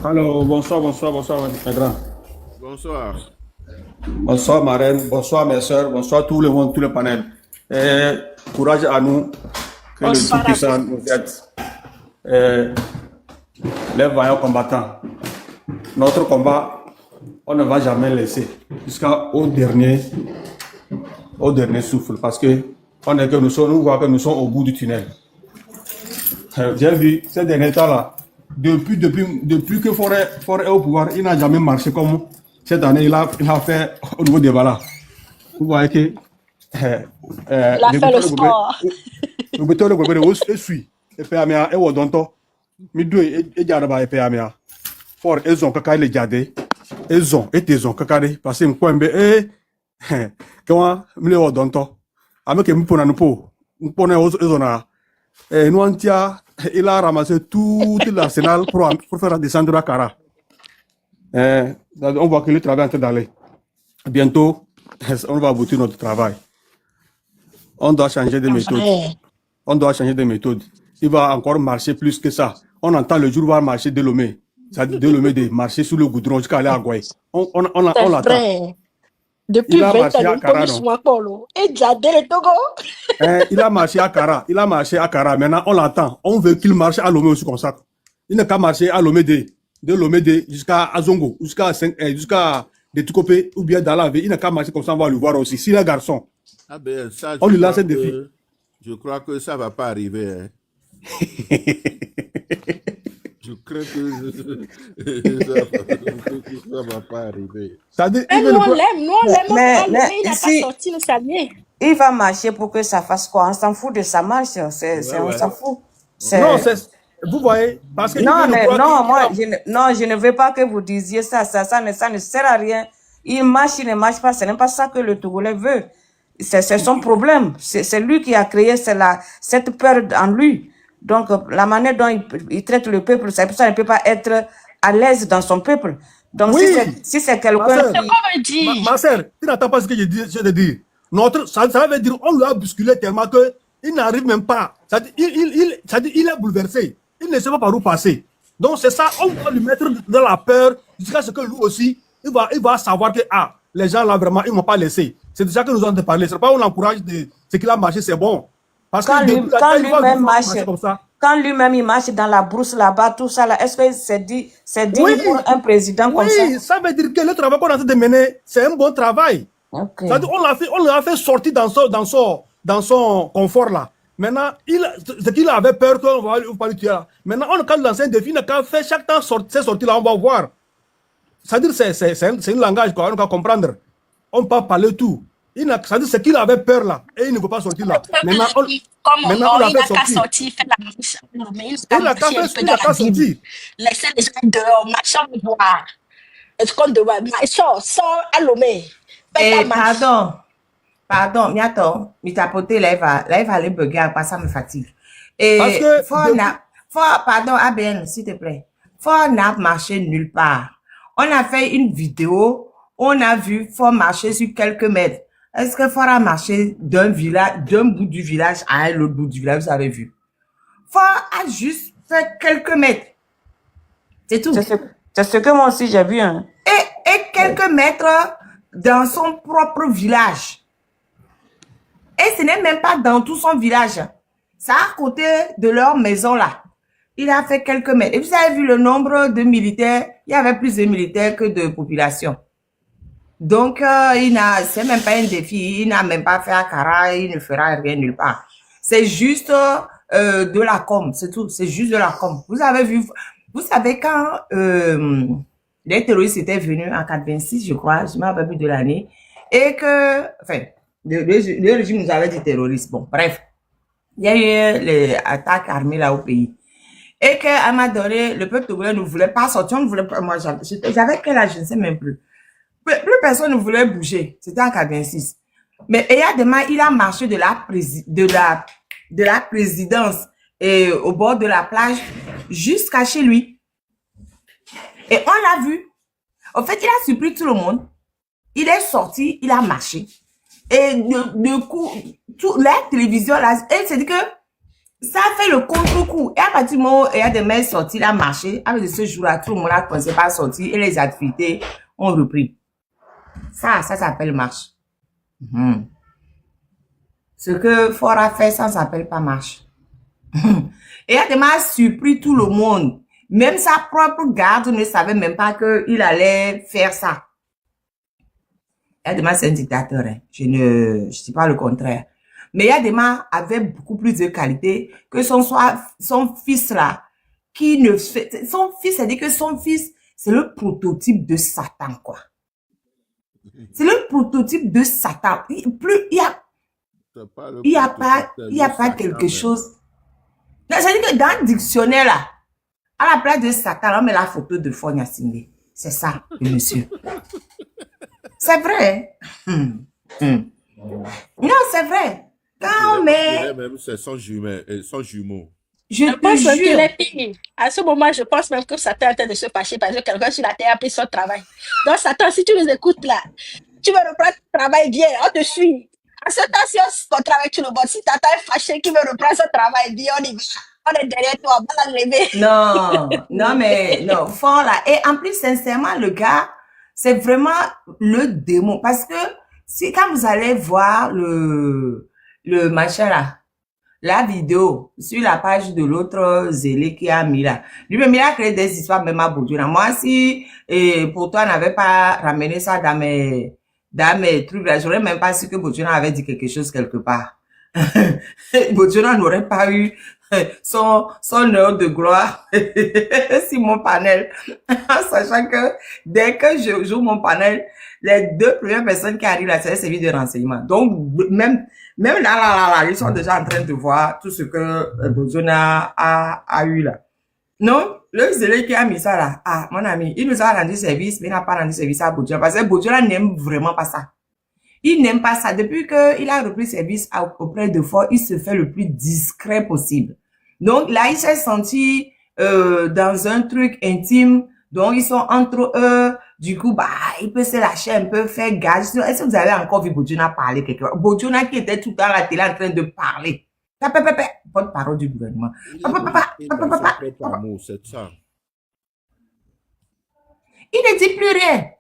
Alors, bonsoir, mes grands. Bonsoir. Bonsoir, ma reine. Bonsoir, mes soeurs. Bonsoir, tout le monde, tout le panel. Courage à nous. Que Bonsoir le Tout-Puissant nous aide. Les vaillants combattants. Notre combat, on ne va jamais laisser jusqu'au dernier souffle. Parce que nous voyons que nous sommes au bout du tunnel. J'ai vu ces derniers temps-là. Depuis que Forêt est au pouvoir, il n'a jamais marché comme cette année il a fait au niveau des balles. Vous voyez que Il a fait le sport. Le béton le gobe de suit. Et puis amia e wodonto. Mi do e jaraba e pe amia. For ezon kaka le jade. Ezon et ezon kaka de parce que mkwembe comment mi le wodonto. Avec mi pona nupo. Mpona ezona. Nous antia il a ramassé tout l'arsenal pour faire descendre la Cara. On voit que le travail est en train d'aller. Bientôt, on va aboutir notre travail. On doit changer de méthode. On doit changer de méthode. Il va encore marcher plus que ça. On entend le jour où il va marcher de Lomé. C'est-à-dire de Lomé de marcher sous le goudron jusqu'à aller à Gouaï. On l'attend. Depuis 20 ans, il a marché à Cara. Il a marché à Cara. Maintenant, on l'attend. On veut qu'il marche à Lomé aussi comme ça. Il n'a qu'à marcher à Lomé de Lomé jusqu'à Azongo, jusqu'à de Tukopé ou bien dans la ville. Il n'a qu'à marcher comme ça, on va le voir aussi. S'il est garçon, Ah ben, ça, on je lui lance crois un défi. je crois que ça va pas arriver. Hein. Je crains que ça va pas arriver. Ça dit, Mais nous, on l'aime, Mais il n'a ici, pas sorti le saluer. il va marcher pour que ça fasse quoi? On s'en fout de sa marche. On s'en fout. non, vous voyez, parce que Non, mais non, moi, je ne veux pas que vous disiez ça. Ça ne sert à rien. Il marche, il ne marche pas. Ce n'est pas ça que le Togolais veut. C'est son problème. C'est lui qui a créé cette peur en lui. Donc, la manière dont il traite le peuple, c'est pour ça qu'il ne peut pas être à l'aise dans son peuple. Donc, oui, si c'est quelqu'un qui... Ma sœur, tu n'entends pas ce que je te dis. Ça veut dire on lui a bousculé tellement qu'il n'arrive même pas. Il est bouleversé. Il ne sait pas par où passer. Donc, c'est ça, on va lui mettre dans la peur jusqu'à ce que lui aussi, il va savoir que les gens là vraiment, ils ne m'ont pas laissé. C'est déjà que nous avons parlé. C'est pas on l'encourage de ce qu'il a marché, c'est bon. Parce quand lui-même marche, comme ça. Quand lui-même il marche dans la brousse là-bas, tout ça là, est-ce que c'est dit pour un président comme ça? Oui, ça veut dire que le travail qu'on a en train de mener, c'est un bon travail. Okay. Ça veut dire, on l'a fait sortir dans son confort là. Maintenant, c'est qu'il avait peur qu'on va pas lui tuer là. Maintenant, on a quand lancé un défi, on a fait chaque temps ces sorties là, on va voir. C'est-à-dire c'est un langage qu'on va comprendre. On peut parler tout. C'est-à-dire c'est qu'il avait peur là et il ne peut pas sortir là. Maintenant, il n'a qu'à sortir, faire la marche. Non, mais il n'a qu'à sortir. Laissez les gens dehors, marcher au voir. Est-ce qu'on doit marcher sans allumer? Pardon, miato, mi tapote là, il va aller bugger, ça me fatigue. Et parce que pardon, ABN, s'il te plaît. Faut n'a marché nulle part. On a fait une vidéo, on a vu faut marcher sur quelques mètres. Est-ce qu'il faudra marcher d'un bout du village à l'autre bout du village, vous avez vu? Faut juste faire quelques mètres. C'est tout. C'est ce que moi aussi j'ai vu. Hein. Et quelques mètres dans son propre village. Et ce n'est même pas dans tout son village. C'est à côté de leur maison là. Il a fait quelques mètres. Et vous avez vu le nombre de militaires. Il y avait plus de militaires que de population. Donc, c'est même pas un défi. Il n'a même pas fait Akara. Il ne fera rien nulle part. C'est juste de la com. C'est tout. C'est juste de la com. Vous avez vu, vous savez quand les terroristes étaient venus en 86, je crois, je m'en rappelle plus de l'année, et que, enfin, le régime nous avait dit terroriste. Bon, bref. Il y a eu les attaques armées là au pays. Et qu'à un moment donné, le peuple togolais ne voulait pas sortir, on ne voulait pas, moi, j'avais quel âge, je ne sais même plus. Plus personne ne voulait bouger. C'était en 86. Mais demain, il a marché de la présidence et au bord de la plage jusqu'à chez lui. Et on l'a vu. En fait, il a surpris tout le monde. Il est sorti, il a marché. Et du coup, la télévision, là, elle s'est dit que ça a fait le contre-coup. Et à partir du moment où il y a des mains sortis, il a marché. Avec ce jour-là, tout le monde a commencé par sortir et les activités ont repris. Ça s'appelle marche. Ce que Fora fait, ça s'appelle pas marche. Et Adema a surpris tout le monde. Même sa propre garde ne savait même pas qu'il allait faire ça. Adema, c'est un dictateur. Hein. Je ne dis pas le contraire. Mais Adema avait beaucoup plus de qualité que son fils là. Son fils, c'est-à-dire que son fils, c'est le prototype de Satan, quoi. C'est le prototype de Satan. T'as pas le Il n'y a protocole, pas le quelque Satan, même. chose. Non, c'est-à-dire que dans le dictionnaire, là, à la place de Satan, on met la photo de Fonya Singé. C'est ça, le monsieur. C'est vrai. Non, c'est vrai. Quand on Il est met, même, c'est son jumeau. je Je te pense même qu'il jure, est pire. À ce moment, je pense même que Satan est en train de se fâcher parce que quelqu'un sur la terre a pris son travail. Donc, Satan, si tu nous écoutes là, tu vas reprendre ton travail bien, on te suit. À ce temps, si ton travail, tu le vois. Si Satan est fâché qui veut reprendre son travail bien, on y va. On est derrière toi, on va l'enlever. non, mais non, fort là. Et en plus, sincèrement, le gars, c'est vraiment le démon. Parce que si quand vous allez voir le machin là, la vidéo sur la page de l'autre zélé qui a mis là, lui-même, il a créé des histoires même à Boudjouna. Moi, si pour toi, n'avais pas ramené ça dans mes trucs là, j'aurais même pas su que Boudjouna avait dit quelque chose quelque part. Boudjouna n'aurait pas eu son heure de gloire sur mon panel, en sachant que dès que je joue mon panel, les 2 premières personnes qui arrivent là, c'est service de renseignement. Donc, même là, ils sont déjà en train de voir tout ce que Boudjouna a eu là. Non, le zélé qui a mis ça là, ah, mon ami, il nous a rendu service, mais il n'a pas rendu service à Boudjouna, parce que Boudjouna n'aime vraiment pas ça. Il n'aime pas ça. Depuis qu'il a repris service auprès de Fort, il se fait le plus discret possible. Donc là, il s'est senti dans un truc intime. Donc, ils sont entre eux. Du coup, bah, il peut se lâcher un peu, faire gage. Est-ce que vous avez encore vu Boudjouna parler quelque part? Boudjouna qui était tout le temps à la télé en train de parler. Porte-parole du gouvernement. Il est bloqué dans son propre amour, c'est ça. Il ne dit plus rien.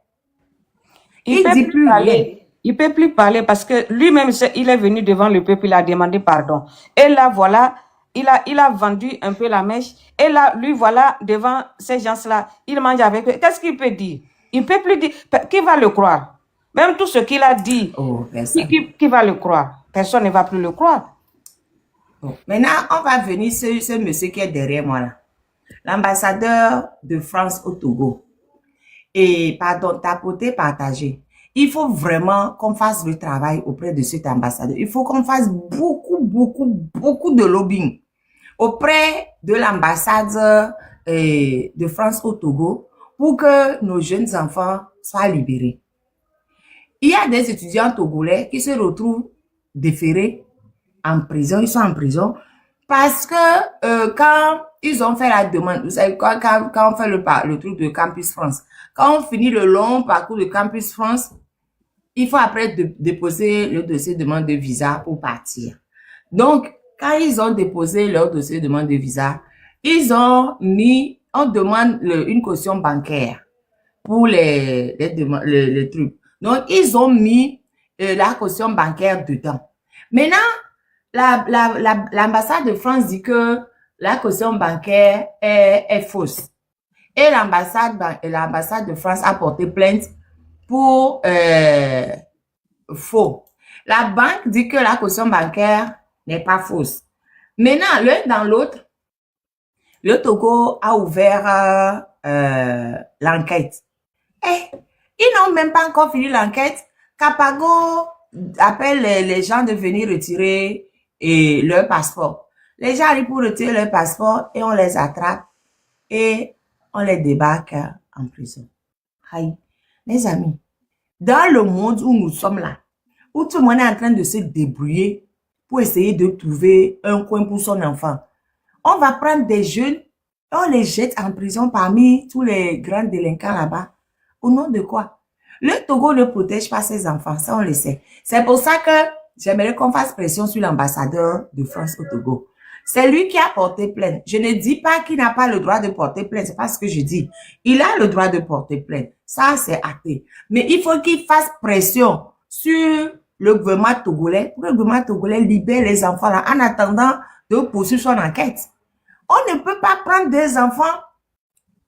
Il Il peut dit plus plus rien. parler. Il peut plus parler parce que lui-même, il est venu devant le peuple, il a demandé pardon. Et là, voilà, il a vendu un peu la mèche. Et là, lui, voilà, devant ces gens-là, il mange avec eux. Qu'est-ce qu'il peut dire? Il peut plus dire. Qui va le croire? Même tout ce qu'il a dit, Oh, personne. qui va le croire? Personne ne va plus le croire. Bon. Maintenant, on va venir sur ce monsieur qui est derrière moi là. L'ambassadeur de France au Togo. Et pardon, tapoter, partager. Il faut vraiment qu'on fasse le travail auprès de cet ambassadeur. Il faut qu'on fasse beaucoup de lobbying auprès de l'ambassade de France au Togo pour que nos jeunes enfants soient libérés. Il y a des étudiants togolais qui se retrouvent déférés en prison. Ils sont en prison parce que quand ils ont fait la demande, vous savez, quand on fait le truc de Campus France, quand on finit le long parcours de Campus France, il faut après déposer le dossier de demande de visa pour partir. Donc, quand ils ont déposé leur dossier de demande de visa, on demande une caution bancaire pour les trucs. Donc, ils ont mis la caution bancaire dedans. Maintenant, l'ambassade de France dit que la caution bancaire est fausse. Et l'ambassade de France a porté plainte pour faux. La banque dit que la caution bancaire n'est pas fausse. Maintenant, l'un dans l'autre, le Togo a ouvert l'enquête. Et ils n'ont même pas encore fini l'enquête. Capago appelle les gens de venir retirer leur passeport. Les gens arrivent pour retirer leur passeport et on les attrape et on les débarque en prison. Aïe, mes amis, dans le monde où nous sommes là, où tout le monde est en train de se débrouiller pour essayer de trouver un coin pour son enfant, on va prendre des jeunes et on les jette en prison parmi tous les grands délinquants là-bas. Au nom de quoi? Le Togo ne protège pas ses enfants, ça on le sait. C'est pour ça que j'aimerais qu'on fasse pression sur l'ambassadeur de France au Togo. C'est lui qui a porté plainte. Je ne dis pas qu'il n'a pas le droit de porter plainte, c'est pas ce que je dis. Il a le droit de porter plainte. Ça, c'est acté. Mais il faut qu'il fasse pression sur le gouvernement togolais pour que le gouvernement togolais libère les enfants là en attendant de poursuivre son enquête. On ne peut pas prendre des enfants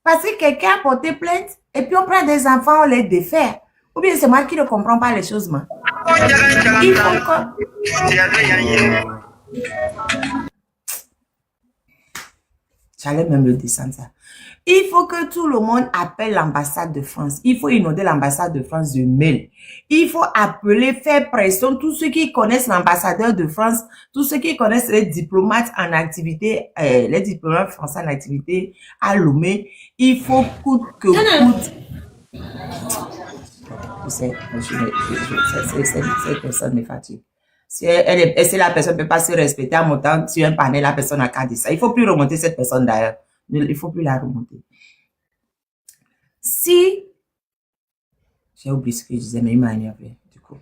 parce que quelqu'un a porté plainte et puis on prend des enfants, on les défère. Ou bien c'est moi qui ne comprends pas les choses, moi. Il faut que... J'allais même le descendre ça. Il faut que tout le monde appelle l'ambassade de France. Il faut inonder l'ambassade de France de mail. Il faut appeler, faire pression. Tous ceux qui connaissent l'ambassadeur de France, tous ceux qui connaissent les diplomates en activité, les diplomates français en activité à Lomé, il faut coûte que coûte. Tu sais, cette personne me fatigue. Si la personne ne peut pas se respecter en montant sur un panel, la personne a qu'à dire ça. Il ne faut plus remonter cette personne d'ailleurs. Il ne faut plus la remonter. Si, j'ai oublié ce que je disais, mais il m'a énervé, du coup.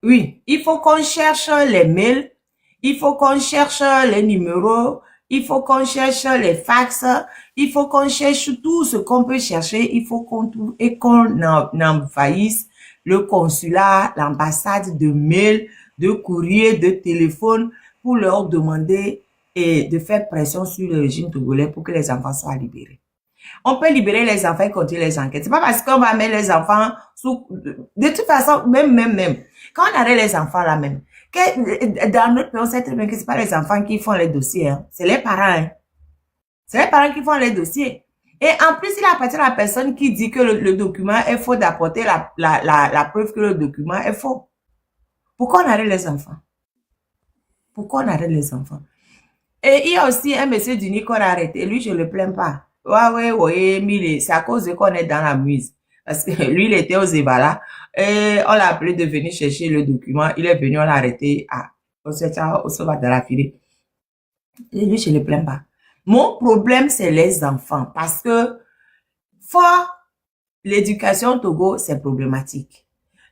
Oui, il faut qu'on cherche les mails, il faut qu'on cherche les numéros, il faut qu'on cherche les fax, il faut qu'on cherche tout ce qu'on peut chercher, il faut qu'on trouve et qu'on envahisse le consulat, l'ambassade de mail, de courrier, de téléphone pour leur demander et de faire pression sur le régime togolais pour que les enfants soient libérés. On peut libérer les enfants et continuer les enquêtes. C'est pas parce qu'on va mettre les enfants sous... De toute façon, même, quand on arrête les enfants là même, que dans notre pays, on sait très bien que c'est pas les enfants qui font les dossiers, hein. C'est les parents, hein. C'est les parents qui font les dossiers. Et en plus, il appartient à la personne qui dit que le document est faux d'apporter la preuve que le document est faux. Pourquoi on arrête les enfants? Pourquoi on arrête les enfants? Et il y a aussi un monsieur du Nid qu'on a arrêté. Lui, je ne le plains pas. Ouais, mais c'est à cause de qu'on est dans la muse. Parce que lui, il était aux Zébala. Et on l'a appelé de venir chercher le document. Il est venu, on l'a arrêté au Sova de la Filée. Et lui, je ne le plains pas. Mon problème, c'est les enfants. Parce que, l'éducation au Togo, c'est problématique.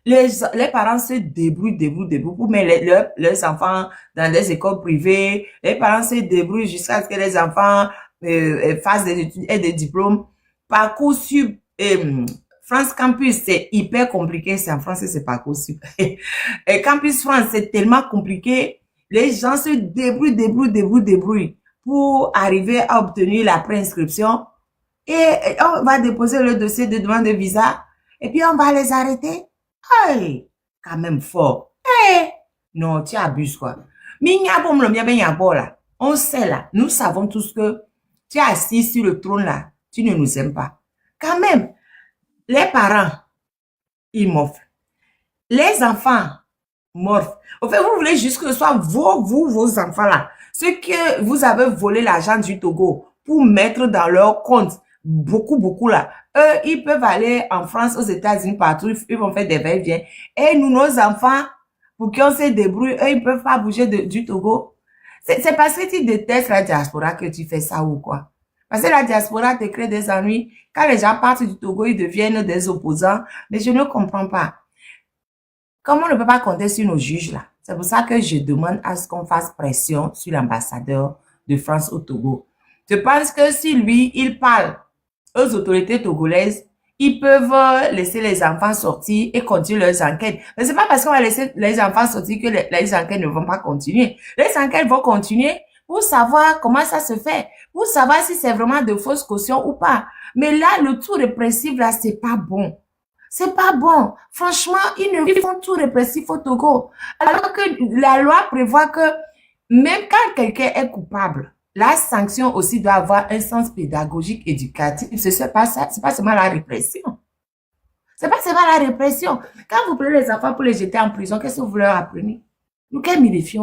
Les parents se débrouillent pour mettre leurs enfants dans des écoles privées. Les parents se débrouillent jusqu'à ce que les enfants fassent des études et des diplômes. Parcoursup, France Campus, c'est hyper compliqué. C'est en français, c'est Parcoursup. Et Campus France, c'est tellement compliqué. Les gens se débrouillent pour arriver à obtenir la préinscription. Et on va déposer le dossier de demande de visa. Et puis, on va les arrêter. Hey, quand même fort. Hey, non, tu abuses quoi. On sait là, nous savons tous que tu es assis sur le trône là, tu ne nous aimes pas. Quand même, les parents, ils m'offrent. Les enfants morphent. En fait, vous voulez juste que ce soit vos enfants là, ceux que vous avez volé l'argent du Togo pour mettre dans leur compte, beaucoup là. Eux, ils peuvent aller en France, aux États-Unis, partout, ils vont faire des va-et-vient. Et nous, nos enfants, pour qu'on se débrouille, eux, ils peuvent pas bouger du Togo. C'est parce que tu détestes la diaspora que tu fais ça ou quoi? Parce que la diaspora te crée des ennuis. Quand les gens partent du Togo, ils deviennent des opposants. Mais je ne comprends pas. Comment on ne peut pas compter sur nos juges là? C'est pour ça que je demande à ce qu'on fasse pression sur l'ambassadeur de France au Togo. Je pense que si lui, il parle aux autorités togolaises, ils peuvent laisser les enfants sortir et continuer leurs enquêtes. Mais c'est pas parce qu'on va laisser les enfants sortir que les enquêtes ne vont pas continuer. Les enquêtes vont continuer pour savoir comment ça se fait, pour savoir si c'est vraiment de fausses cautions ou pas. Mais là, le tout répressif, là, c'est pas bon. C'est pas bon. Franchement, ils font tout répressif au Togo. Alors que la loi prévoit que même quand quelqu'un est coupable, la sanction aussi doit avoir un sens pédagogique, éducatif. C'est pas seulement la répression. C'est pas seulement la répression. Quand vous prenez les enfants pour les jeter en prison, qu'est-ce que vous leur apprenez? Nous, qu'est-ce que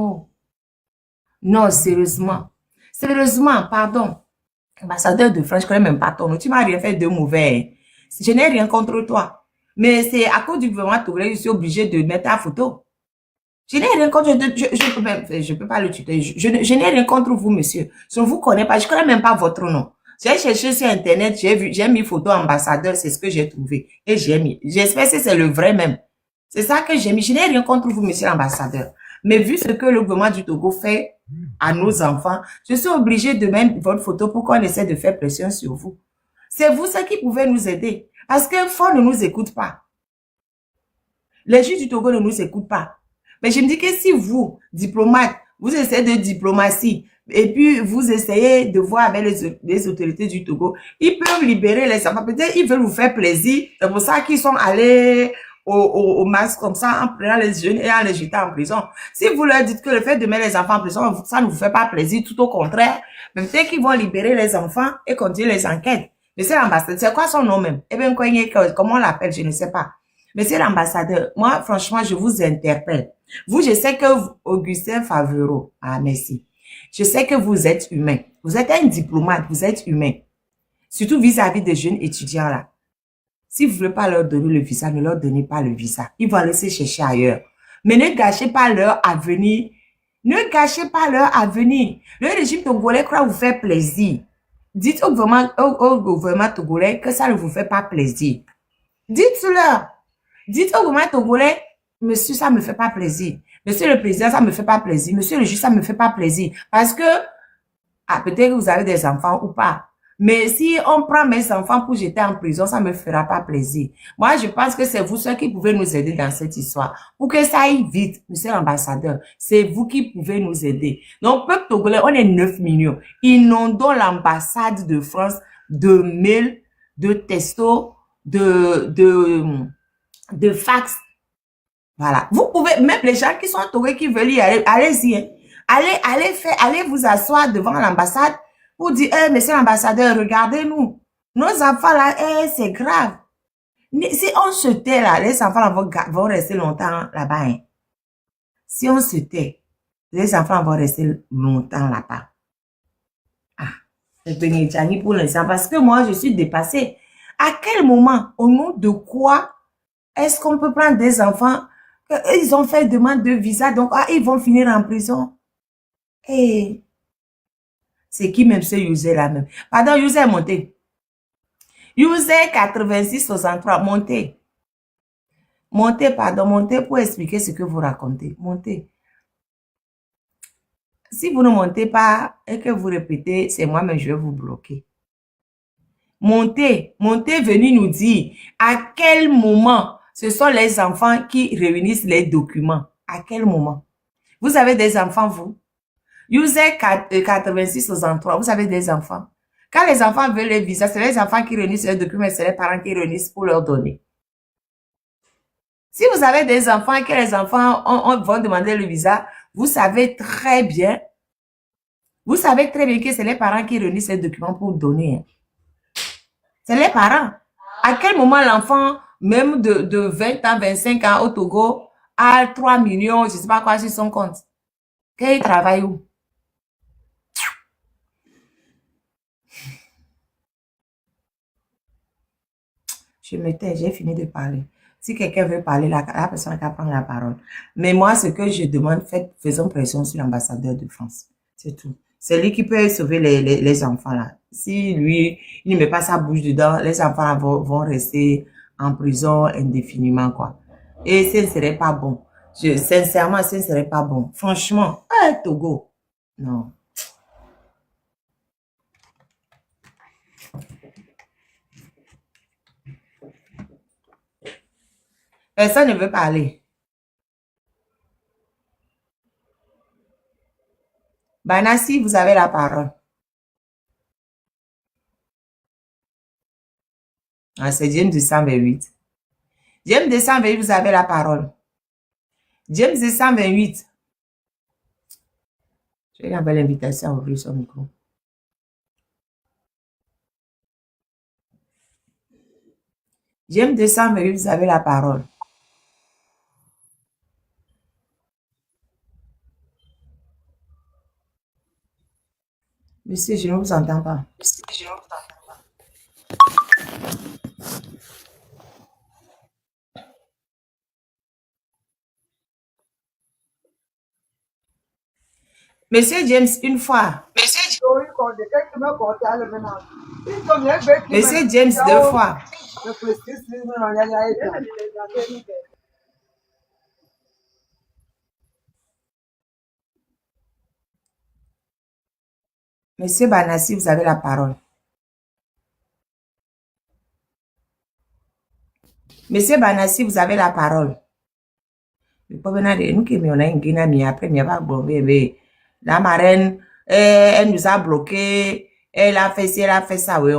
non, sérieusement. Sérieusement, pardon. Ambassadeur de France, je connais même pas ton nom. Tu m'as rien fait de mauvais. Je n'ai rien contre toi. Mais c'est à cause du gouvernement togolais, je suis obligée de mettre ta photo. Je n'ai rien contre, je peux pas le tutoyer. Je n'ai rien contre vous, monsieur. Je ne vous connais pas. Je connais même pas votre nom. J'ai cherché sur Internet, j'ai mis photo ambassadeur, c'est ce que j'ai trouvé. Et j'ai mis. J'espère que c'est le vrai même. C'est ça que j'ai mis. Je n'ai rien contre vous, monsieur l'ambassadeur. Mais vu ce que le gouvernement du Togo fait à nos enfants, je suis obligée de mettre votre photo pour qu'on essaie de faire pression sur vous. C'est vous ceux qui pouvez nous aider. Parce que Fort ne nous écoute pas. Les juges du Togo ne nous écoutent pas. Mais je me dis que si vous, diplomates, vous essayez de diplomatie, et puis vous essayez de voir avec les autorités du Togo, ils peuvent libérer les enfants. Peut-être ils veulent vous faire plaisir. C'est pour ça qu'ils sont allés au masque comme ça, en prenant les jeunes et en les jetant en prison. Si vous leur dites que le fait de mettre les enfants en prison, ça ne vous fait pas plaisir, tout au contraire, peut-être qu'ils vont libérer les enfants et continuer les enquêtes. Monsieur l'ambassadeur, c'est quoi son nom même? Eh bien, comment on l'appelle, je ne sais pas. Monsieur l'ambassadeur, moi, franchement, je vous interpelle. Vous, je sais que Augustin Favreau, ah, merci. Je sais que vous êtes humain. Vous êtes un diplomate, vous êtes humain. Surtout vis-à-vis des jeunes étudiants là. Si vous ne voulez pas leur donner le visa, ne leur donnez pas le visa. Ils vont aller se chercher ailleurs. Mais ne gâchez pas leur avenir. Ne gâchez pas leur avenir. Le régime togolais croit vous faire plaisir. Dites au gouvernement togolais que ça ne vous fait pas plaisir. Dites-leur. Dites au gouvernement togolais, monsieur, ça ne me fait pas plaisir. Monsieur le président, ça ne me fait pas plaisir. Monsieur le juge, ça ne me fait pas plaisir. Parce que, peut-être que vous avez des enfants ou pas. Mais si on prend mes enfants pour jeter en prison, ça ne me fera pas plaisir. Moi, je pense que c'est vous ceux qui pouvez nous aider dans cette histoire. Pour que ça aille vite, monsieur l'ambassadeur, c'est vous qui pouvez nous aider. Donc, peuple togolais, on est 9 millions. Inondons l'ambassade de France de mails, de textos, de fax. Voilà. Vous pouvez, même les gens qui sont togolais qui veulent y aller, allez-y. Hein. Allez vous asseoir devant l'ambassade pour dire, monsieur l'ambassadeur, regardez-nous. Nos enfants là, c'est grave. Si on se tait là, les enfants là vont rester longtemps là-bas. Hein. Si on se tait, les enfants vont rester longtemps là-bas. Ah, c'est Benedjani pour l'instant. Parce que moi, je suis dépassée. À quel moment, au nom de quoi, est-ce qu'on peut prendre des enfants, ils ont fait demande de visa, donc ils vont finir en prison? Et c'est qui même ce user là même? Pardon, user monté. User 8663, montez. Montez, pardon, montez pour expliquer ce que vous racontez. Montez. Si vous ne montez pas et que vous répétez, c'est moi-même, je vais vous bloquer. Montez, venez nous dire à quel moment ce sont les enfants qui réunissent les documents. À quel moment? Vous avez des enfants, vous? User 8663, vous avez des enfants. Quand les enfants veulent les visas, c'est les enfants qui réunissent les documents, c'est les parents qui réunissent pour leur donner. Si vous avez des enfants et que les enfants vont demander le visa, vous savez très bien que c'est les parents qui réunissent les documents pour donner. C'est les parents. À quel moment l'enfant, même de 20 ans, 25 ans au Togo, a 3 millions, je ne sais pas quoi sur son compte? Qu'il travaille où? Je me tais, j'ai fini de parler. Si quelqu'un veut parler, la personne qui prend la parole. Mais moi, ce que je demande, faisons pression sur l'ambassadeur de France. C'est tout. C'est lui qui peut sauver les enfants là. Si lui, il ne met pas sa bouche dedans, les enfants là vont rester en prison indéfiniment, quoi. Et ce ne serait pas bon. Sincèrement, ce ne serait pas bon. Franchement, Togo, non. Personne ne veut parler. Banassi, vous avez la parole. Ah, c'est James 228. James 228, vous avez la parole. James 228. Je vais lui envoyer l'invitation à ouvrir son micro. James 228, vous avez la parole. Monsieur, je ne vous entends pas. Monsieur James, une fois. Monsieur James, deux fois. Monsieur Banassi, vous avez la parole. Monsieur Banassi, vous avez la parole. La marraine, elle nous a bloqués. Elle a fait ci, elle a fait ça, oui.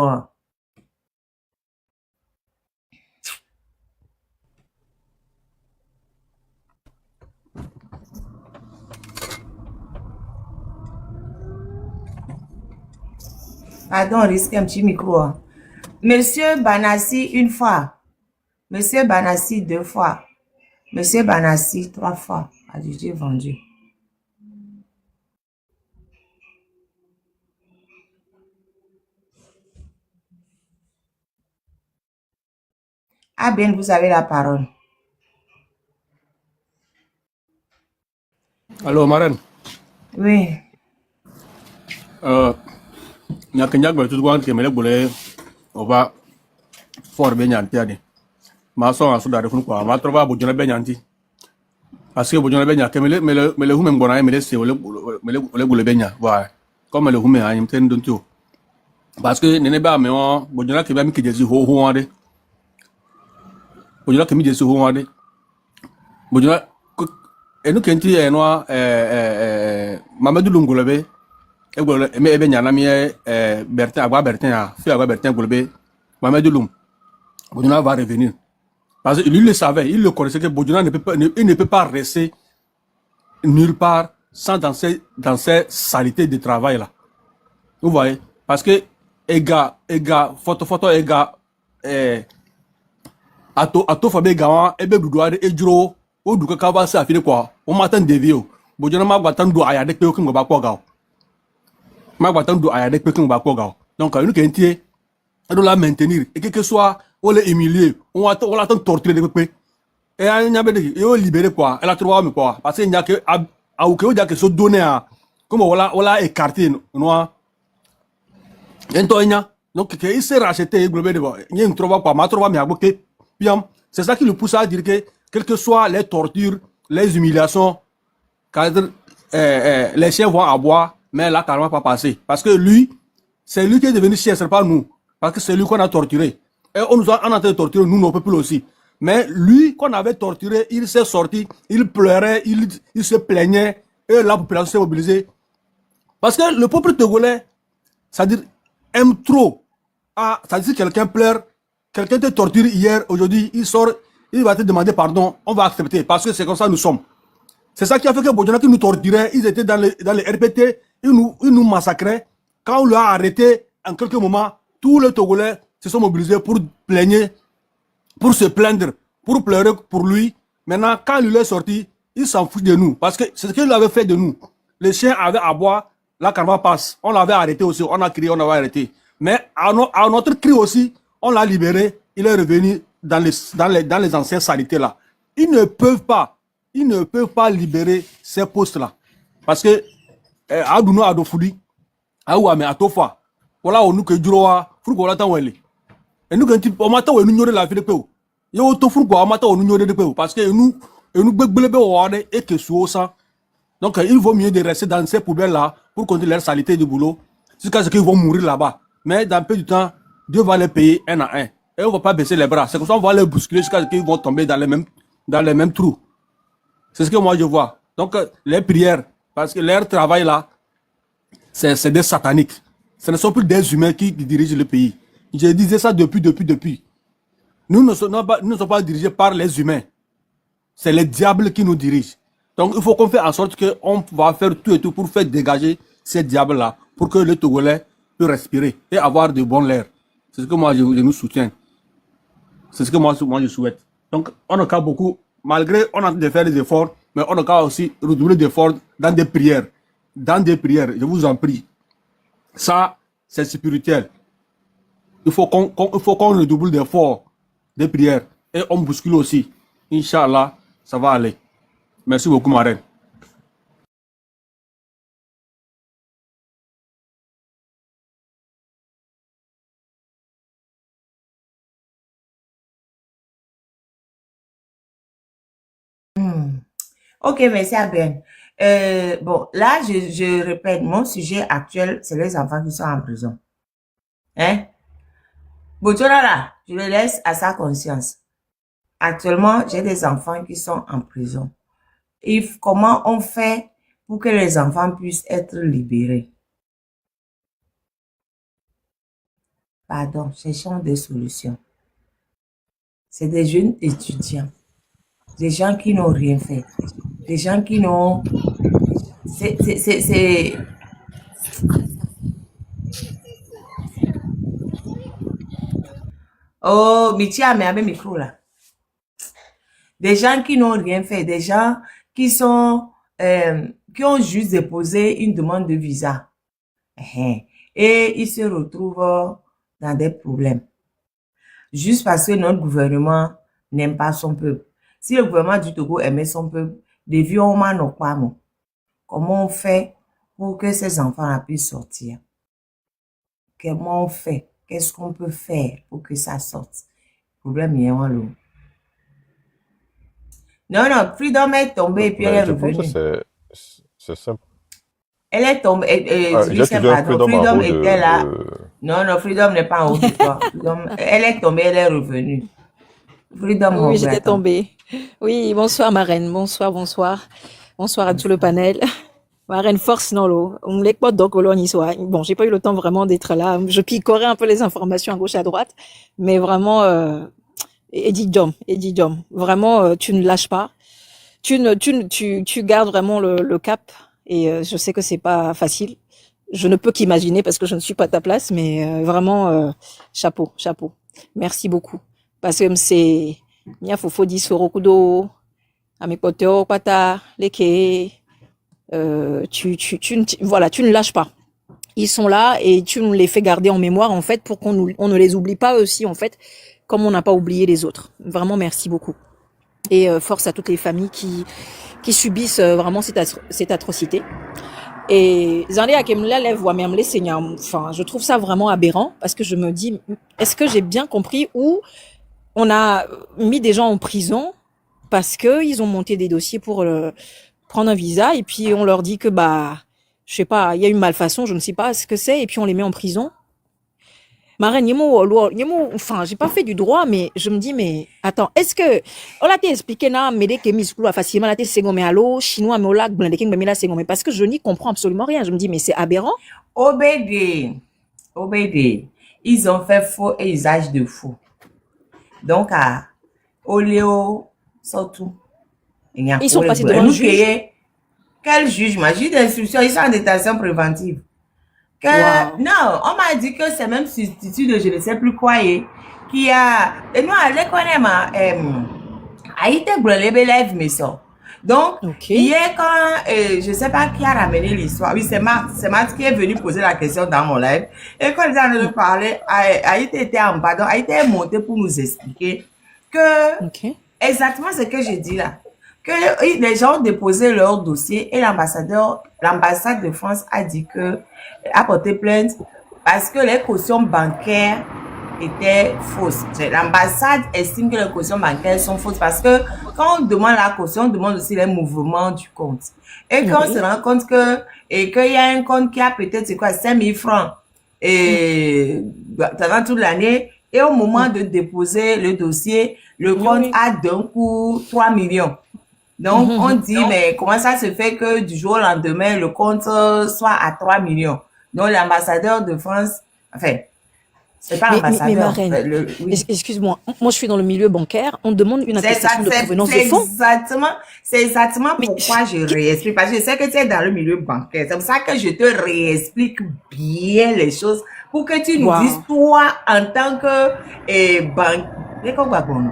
Pardon, risque un petit micro. Hein. Monsieur Banassi, une fois. Monsieur Banassi, 2 fois. Monsieur Banassi, 3 fois. Adjugé vendu. Ah bien, vous avez la parole. Allô, marraine. Oui. Nyakenyak ba tutu wan kemele bole ova for be nyanti ade. Ma so asu dare fun kwa ma trova bo jona be nyanti. Parce que bo jona be nya kemele mele hume ngona mele se mele bole be nya wa. Comme mele hume anyim ten don tu. Parce que nene ba me o bo jona ke ba mi kejesi ho ade. Bo jona ke mi jesi ho ade. Bo jona enu kenti eno Mamadou Lungolebe ebe nyana mi Bertin agba Bertin a fi agba Bertin Golebe Mamadou Lum Boduna va revenir parce que lui le savait, il le connaissait que Boduna il ne peut pas rester nulle part sans dans ces saletés de travail là. Vous voyez, parce que ega photo ega ato fabe gawa ebe duduade ejuro o duka kaba sa fini kwa o matan devio Boduna ma gwatan du aya de pe okin gba kwa gawo ma gwatan du aya de pe okin gba kwa gawo donc une kentie on la maintenir et que soit on les humilier on la torturer de pe et anya be de yo libérer quoi elle a trouvé mais quoi parce que nya que a ou que o dia que so donner à comme voilà écarté noir ento nya donc que il s'est racheté globé de nya une trouva quoi ma trouva mais agboké bien c'est ça qui le pousse à dire que quelles que soient les tortures les humiliations cadre les chiens vont aboyer mais là carrément pas passer parce que lui c'est lui qui est devenu chien, c'est pas nous parce que c'est lui qu'on a torturé et on nous a en train de torturer nous nos peuples aussi mais lui qu'on avait torturé il s'est sorti il pleurait il se plaignait et la population s'est mobilisée parce que le peuple togolais c'est-à-dire aime trop c'est-à-dire quelqu'un pleure quelqu'un te torture hier aujourd'hui il sort il va te demander pardon on va accepter parce que c'est comme ça nous sommes. C'est ça qui a fait que Bodjana qui nous torturait, ils étaient dans les RPT, ils nous massacraient. Quand on l'a arrêté, en quelques moments, tous les Togolais se sont mobilisés pour plaigner, pour se plaindre, pour pleurer pour lui. Maintenant, quand il est sorti, il s'en fout de nous. Parce que c'est ce qu'il avait fait de nous. Les chiens avaient à boire, la caravane passe. On l'avait arrêté aussi, on a crié, on l'avait arrêté. Mais à notre cri aussi, on l'a libéré. Il est revenu dans les anciens saletés là. Ils ne peuvent pas libérer ces postes-là. Parce que, Adouno Adofoudi, Aouame Atofa, voilà, on nous que Djoa, Fouko Latawele. Et nous, quand on m'attend, on nous la vie de Péo. Yo, Tofouko, on m'attend, on nous de Péo. Parce que nous, Béglebe, et que sous ça. Donc, il vaut mieux de rester dans ces poubelles-là pour continuer leur saleté du boulot, jusqu'à ce qu'ils vont mourir là-bas. Mais dans peu de temps, Dieu va les payer un à un. Et on ne va pas baisser les bras. C'est comme ça qu'on va les bousculer jusqu'à ce qu'ils vont tomber dans les mêmes trous. C'est ce que moi je vois. Donc, les prières, parce que leur travail là, c'est des sataniques. Ce ne sont plus des humains qui dirigent le pays. Je disais ça depuis. Nous ne sommes pas dirigés par les humains. C'est les diables qui nous dirigent. Donc, il faut qu'on fasse en sorte qu'on va faire tout et tout pour faire dégager ces diables-là, pour que le Togolais puisse respirer et avoir de bons airs. C'est ce que moi je nous soutiens. C'est ce que moi je souhaite. Donc, on a qu'à beaucoup. Malgré, on a de faire des efforts, mais on a qu'à aussi redoubler d'efforts dans des prières. Je vous en prie. Ça, c'est spirituel. Il faut qu'on redouble d'efforts, des prières. Et on bouscule aussi. Inch'Allah, ça va aller. Merci beaucoup, Marraine. Ok, merci Aben. Bon, là, je répète, mon sujet actuel, c'est les enfants qui sont en prison. Hein? Botorara, je le laisse à sa conscience. Actuellement, j'ai des enfants qui sont en prison. Et comment on fait pour que les enfants puissent être libérés? Pardon, cherchons des solutions. C'est des jeunes étudiants. Des gens qui n'ont rien fait. Des gens qui n'ont... Oh, mais tu as mis un micro là. Des gens qui n'ont rien fait, des gens qui sont, qui ont juste déposé une demande de visa. Et ils se retrouvent dans des problèmes. Juste parce que notre gouvernement n'aime pas son peuple. Si le gouvernement du Togo aimait son peuple, des vieux hommes n'ont pas, non. Comment on fait pour que ces enfants puissent sortir? Comment on fait? Qu'est-ce qu'on peut faire pour que ça sorte? Le problème est en l'eau. Non, non, Freedom est tombée et puis elle Mais est je pense que revenue. c'est simple. Elle est tombée, J'ai Lucien, toujours pardon, Freedom en Freedom haut était là. de... Non, non, Freedom n'est pas en haut de toi. Elle est tombée, elle est revenue. Freedom, Oui, on j'étais attend. tombée. Oui, bonsoir ma reine. Bonsoir, bonsoir. Bonsoir à tout le panel. Ma reine force non l'eau. On me pas donc au soit. Bon, j'ai pas eu le temps vraiment d'être là. Je picorais un peu les informations à gauche à droite, mais vraiment Eddie Jom, vraiment tu ne lâches pas. Tu gardes vraiment le cap et je sais que c'est pas facile. Je ne peux qu'imaginer parce que je ne suis pas à ta place, mais vraiment chapeau. Merci beaucoup. Parce que c'est nya fofo di sorokudo amekoteo pata leke voilà, tu ne lâches pas. Ils sont là et tu nous les fais garder en mémoire en fait pour on ne les oublie pas aussi en fait comme on n'a pas oublié les autres. Vraiment merci beaucoup. Et force à toutes les familles qui subissent vraiment cette atrocité. Et Zandé Akemla lève voix même les seigneurs. Enfin, je trouve ça vraiment aberrant parce que je me dis, est-ce que j'ai bien compris où on a mis des gens en prison parce que ils ont monté des dossiers pour prendre un visa et puis on leur dit que je sais pas, il y a une malfaçon, je ne sais pas ce que c'est et puis on les met en prison. Ma reine, enfin, j'ai pas fait du droit, mais je me dis, mais attends, est-ce que, on l'a expliqué, na, mais dès que mis facilement, la tête, mais allô, chinois, mais là, mais parce que je n'y comprends absolument rien. Je me dis, mais c'est aberrant. Obédé. Ils ont fait faux et usage de faux. Donc, à Oléo, surtout. Ils sont passés devant le juge. Quel jugement? Juge d'instruction, ils sont en détention préventive. Wow. Non, on m'a dit que c'est même substitut de je ne sais plus quoi qui a et nous allez connaître Haïti brûlé live mais ça. Donc hier quand je sais pas qui a ramené l'histoire. Oui, c'est Matt qui est venu poser la question dans mon live et quand ils en ont parlé, Haïti était en bas, donc Haïti est monté pour nous expliquer que exactement ce que j'ai dit là. Que les gens ont déposé leur dossier et l'ambassade de France a dit que a porté plainte parce que les cautions bancaires étaient fausses. L'ambassade estime que les cautions bancaires sont fausses parce que quand on demande la caution, on demande aussi les mouvements du compte. Et quand on se rend compte qu'il y a un compte qui a peut-être 5 000 francs et pendant toute l'année, et au moment de déposer le dossier, le compte a d'un coup 3 millions. Donc, on dit, mais comment ça se fait que du jour au lendemain, le compte soit à 3 millions? Donc, l'ambassadeur de France, enfin, c'est pas l'ambassadeur. Mais ma reine, excuse-moi, moi je suis dans le milieu bancaire, on demande une attestation de provenance de fonds. C'est exactement pourquoi je réexplique, parce que je sais que tu es dans le milieu bancaire. C'est pour ça que je te réexplique bien les choses pour que tu nous dises, toi, en tant que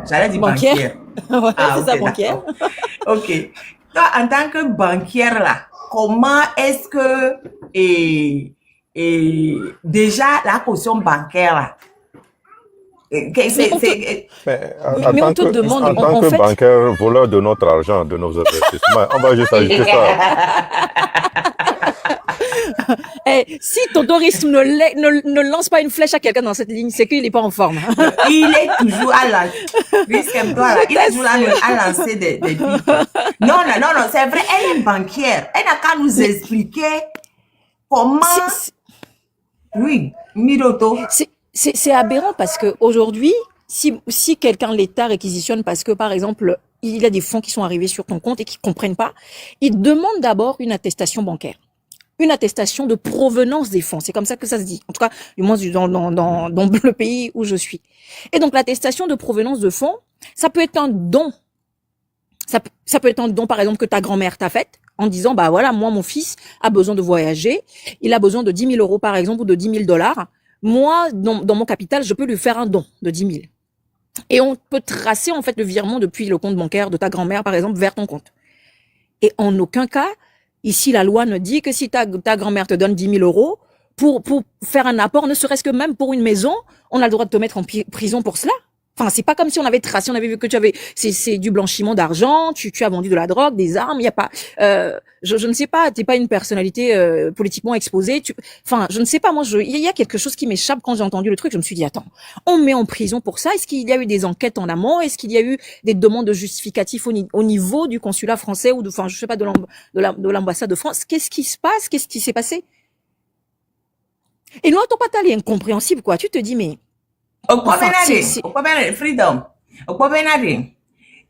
j'allais dire banquière. Ouais, c'est ça, banquière. Ok. Toi, en tant que banquière, là, comment est-ce que, déjà, la caution bancaire, là, mais on te demande, en tant que banquière, voleur de notre argent, de nos investissements, on va juste ajouter ça. Si ton tourisme ne lance pas une flèche à quelqu'un dans cette ligne, c'est qu'il n'est pas en forme. Il est toujours à lancer des pics. Non, c'est vrai, elle est banquière. Elle n'a qu'à nous expliquer comment... Oui, Miroto. C'est aberrant parce que aujourd'hui, si quelqu'un, l'État réquisitionne parce que, par exemple, il y a des fonds qui sont arrivés sur ton compte et qui comprennent pas, il demande d'abord une attestation bancaire. Une attestation de provenance des fonds. C'est comme ça que ça se dit. En tout cas, du moins dans le pays où je suis. Et donc, l'attestation de provenance de fonds, ça peut être un don. Ça peut être un don, par exemple, que ta grand-mère t'a fait en disant, voilà, moi, mon fils a besoin de voyager. Il a besoin de 10 000 euros, par exemple, ou de 10 000 $. Moi, dans mon capital, je peux lui faire un don de 10 000. Et on peut tracer en fait le virement depuis le compte bancaire de ta grand-mère, par exemple, vers ton compte. Et en aucun cas, ici, la loi ne dit que si ta grand-mère te donne 10 000 euros pour faire un apport, ne serait-ce que même pour une maison, on a le droit de te mettre en prison pour cela. Enfin, c'est pas comme si on avait tracé, on avait vu que c'est du blanchiment d'argent, tu as vendu de la drogue, des armes, il y a pas, je ne sais pas, t'es pas une personnalité politiquement exposée, enfin, je ne sais pas, moi, il y a quelque chose qui m'échappe quand j'ai entendu le truc, je me suis dit, attends, on me met en prison pour ça, est-ce qu'il y a eu des enquêtes en amont, est-ce qu'il y a eu des demandes de justificatifs au niveau du consulat français ou enfin, je sais pas, de l'ambassade de France, qu'est-ce qui se passe, qu'est-ce qui s'est passé? Et nous, ton patal est incompréhensible, quoi, tu te dis, mais, enfin, freedom.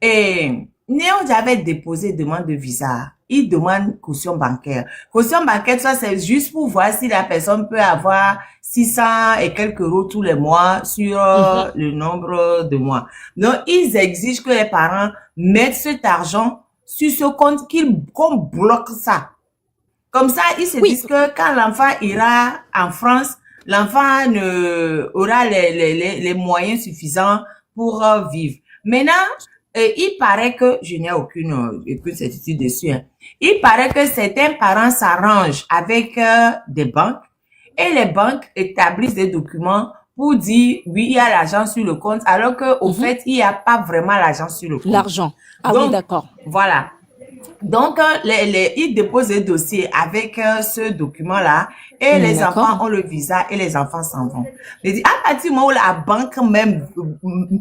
Et Néo j'avais déposé demande de visa. Il demande caution bancaire. Caution bancaire, ça c'est juste pour voir si la personne peut avoir 600 et quelques euros tous les mois sur le nombre de mois. Donc ils exigent que les parents mettent cet argent sur ce compte qu'on bloque ça. Comme ça, ils se disent que quand l'enfant ira en France, l'enfant aura les moyens suffisants pour vivre. Maintenant, il paraît que, je n'ai aucune certitude dessus, hein. Il paraît que certains parents s'arrangent avec des banques et les banques établissent des documents pour dire, oui, il y a l'argent sur le compte, alors que au fait, il n'y a pas vraiment l'argent sur le compte. L'argent. Ah donc, oui, d'accord. Voilà. Donc, ils déposent des dossiers avec ce document-là et les enfants ont le visa et les enfants s'en vont. Je dis, à partir du moment où la banque même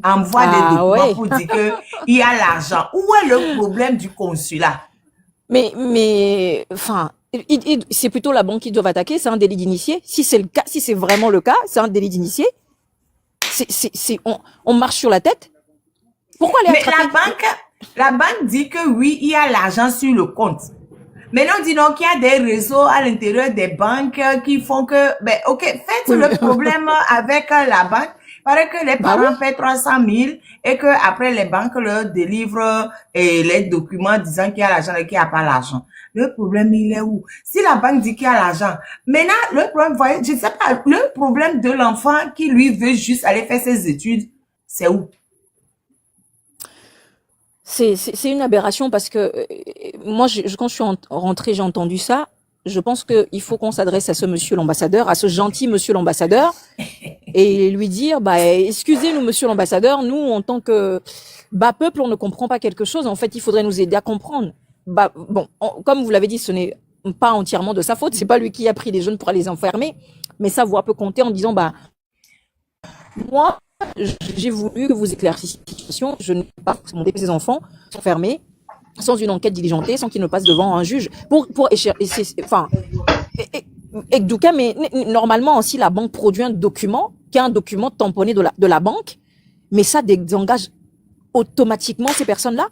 envoie des documents pour dire que il y a l'argent, où est le problème du consulat? Mais, enfin, c'est plutôt la banque qui doit attaquer, c'est un délit d'initié. Si c'est le cas, si c'est vraiment le cas, c'est un délit d'initié. On marche sur la tête. Pourquoi les attraper? La banque dit que oui, il y a l'argent sur le compte. Maintenant, on dit donc qu'il y a des réseaux à l'intérieur des banques qui font que, ben, ok, faites le problème avec la banque. Il paraît que les parents paient 300 000 et que après les banques leur délivrent les documents disant qu'il y a l'argent et qu'il n'y a pas l'argent. Le problème, il est où? Si la banque dit qu'il y a l'argent, maintenant, le problème, voyez, je ne sais pas, le problème de l'enfant qui lui veut juste aller faire ses études, c'est où? C'est une aberration parce que moi, quand je suis rentrée, j'ai entendu ça. Je pense qu'il faut qu'on s'adresse à ce monsieur l'ambassadeur, à ce gentil monsieur l'ambassadeur, et lui dire, bah, excusez-nous monsieur l'ambassadeur, nous, en tant que peuple, on ne comprend pas quelque chose. En fait, il faudrait nous aider à comprendre. Bah, bon, comme vous l'avez dit, ce n'est pas entièrement de sa faute. C'est pas lui qui a pris les jeunes pour aller les enfermer, mais sa voix peut compter en disant, bah, moi, j'ai voulu que vous éclaircissiez la situation. Je n'ai pas demandé que ces enfants sont fermés sans une enquête diligentée, sans qu'ils ne passent devant un juge. Douka, mais normalement aussi la banque produit un document, qui est un document tamponné de la banque, mais ça désengage automatiquement ces personnes-là.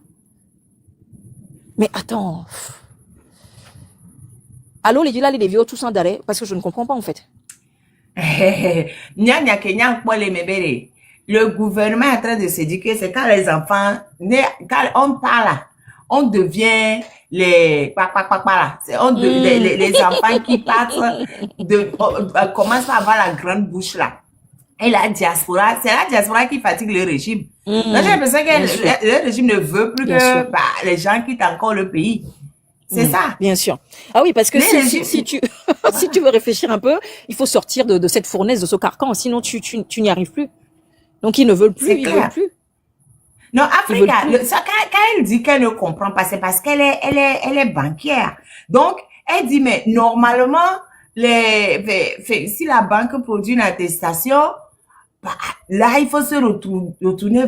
Mais attends. Allô, les vieux tous en d'arrêt, parce que je ne comprends pas en fait. Le gouvernement est en train de se dire que c'est quand les enfants, quand on parle, on devient les enfants qui partent commencent à avoir la grande bouche là. Et la diaspora, c'est la diaspora qui fatigue le régime. Donc j'ai l'impression que le régime ne veut plus que les gens quittent encore le pays. C'est ça. Bien sûr. Ah oui, parce que si tu veux réfléchir un peu, il faut sortir de cette fournaise, de ce carcan, sinon tu n'y arrives plus. Donc ils ne veulent plus, ils veulent plus. Non, Africa, quand elle dit qu'elle ne comprend pas, c'est parce qu'elle est banquière. Donc, elle dit, mais normalement, si la banque produit une attestation, bah, là, il faut se retourner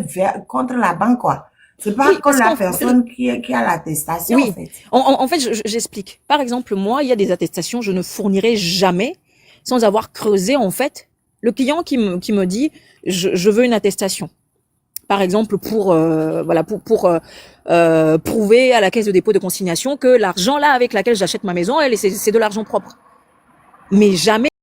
contre la banque, quoi. C'est pas comme la personne qui a l'attestation, oui. en fait. En fait, j'explique. Par exemple, moi, il y a des attestations, je ne fournirai jamais sans avoir creusé, en fait, le client qui me dit, je veux une attestation. Par exemple, pour prouver à la caisse de dépôt de consignation que l'argent là avec laquelle j'achète ma maison, c'est de l'argent propre. Mais jamais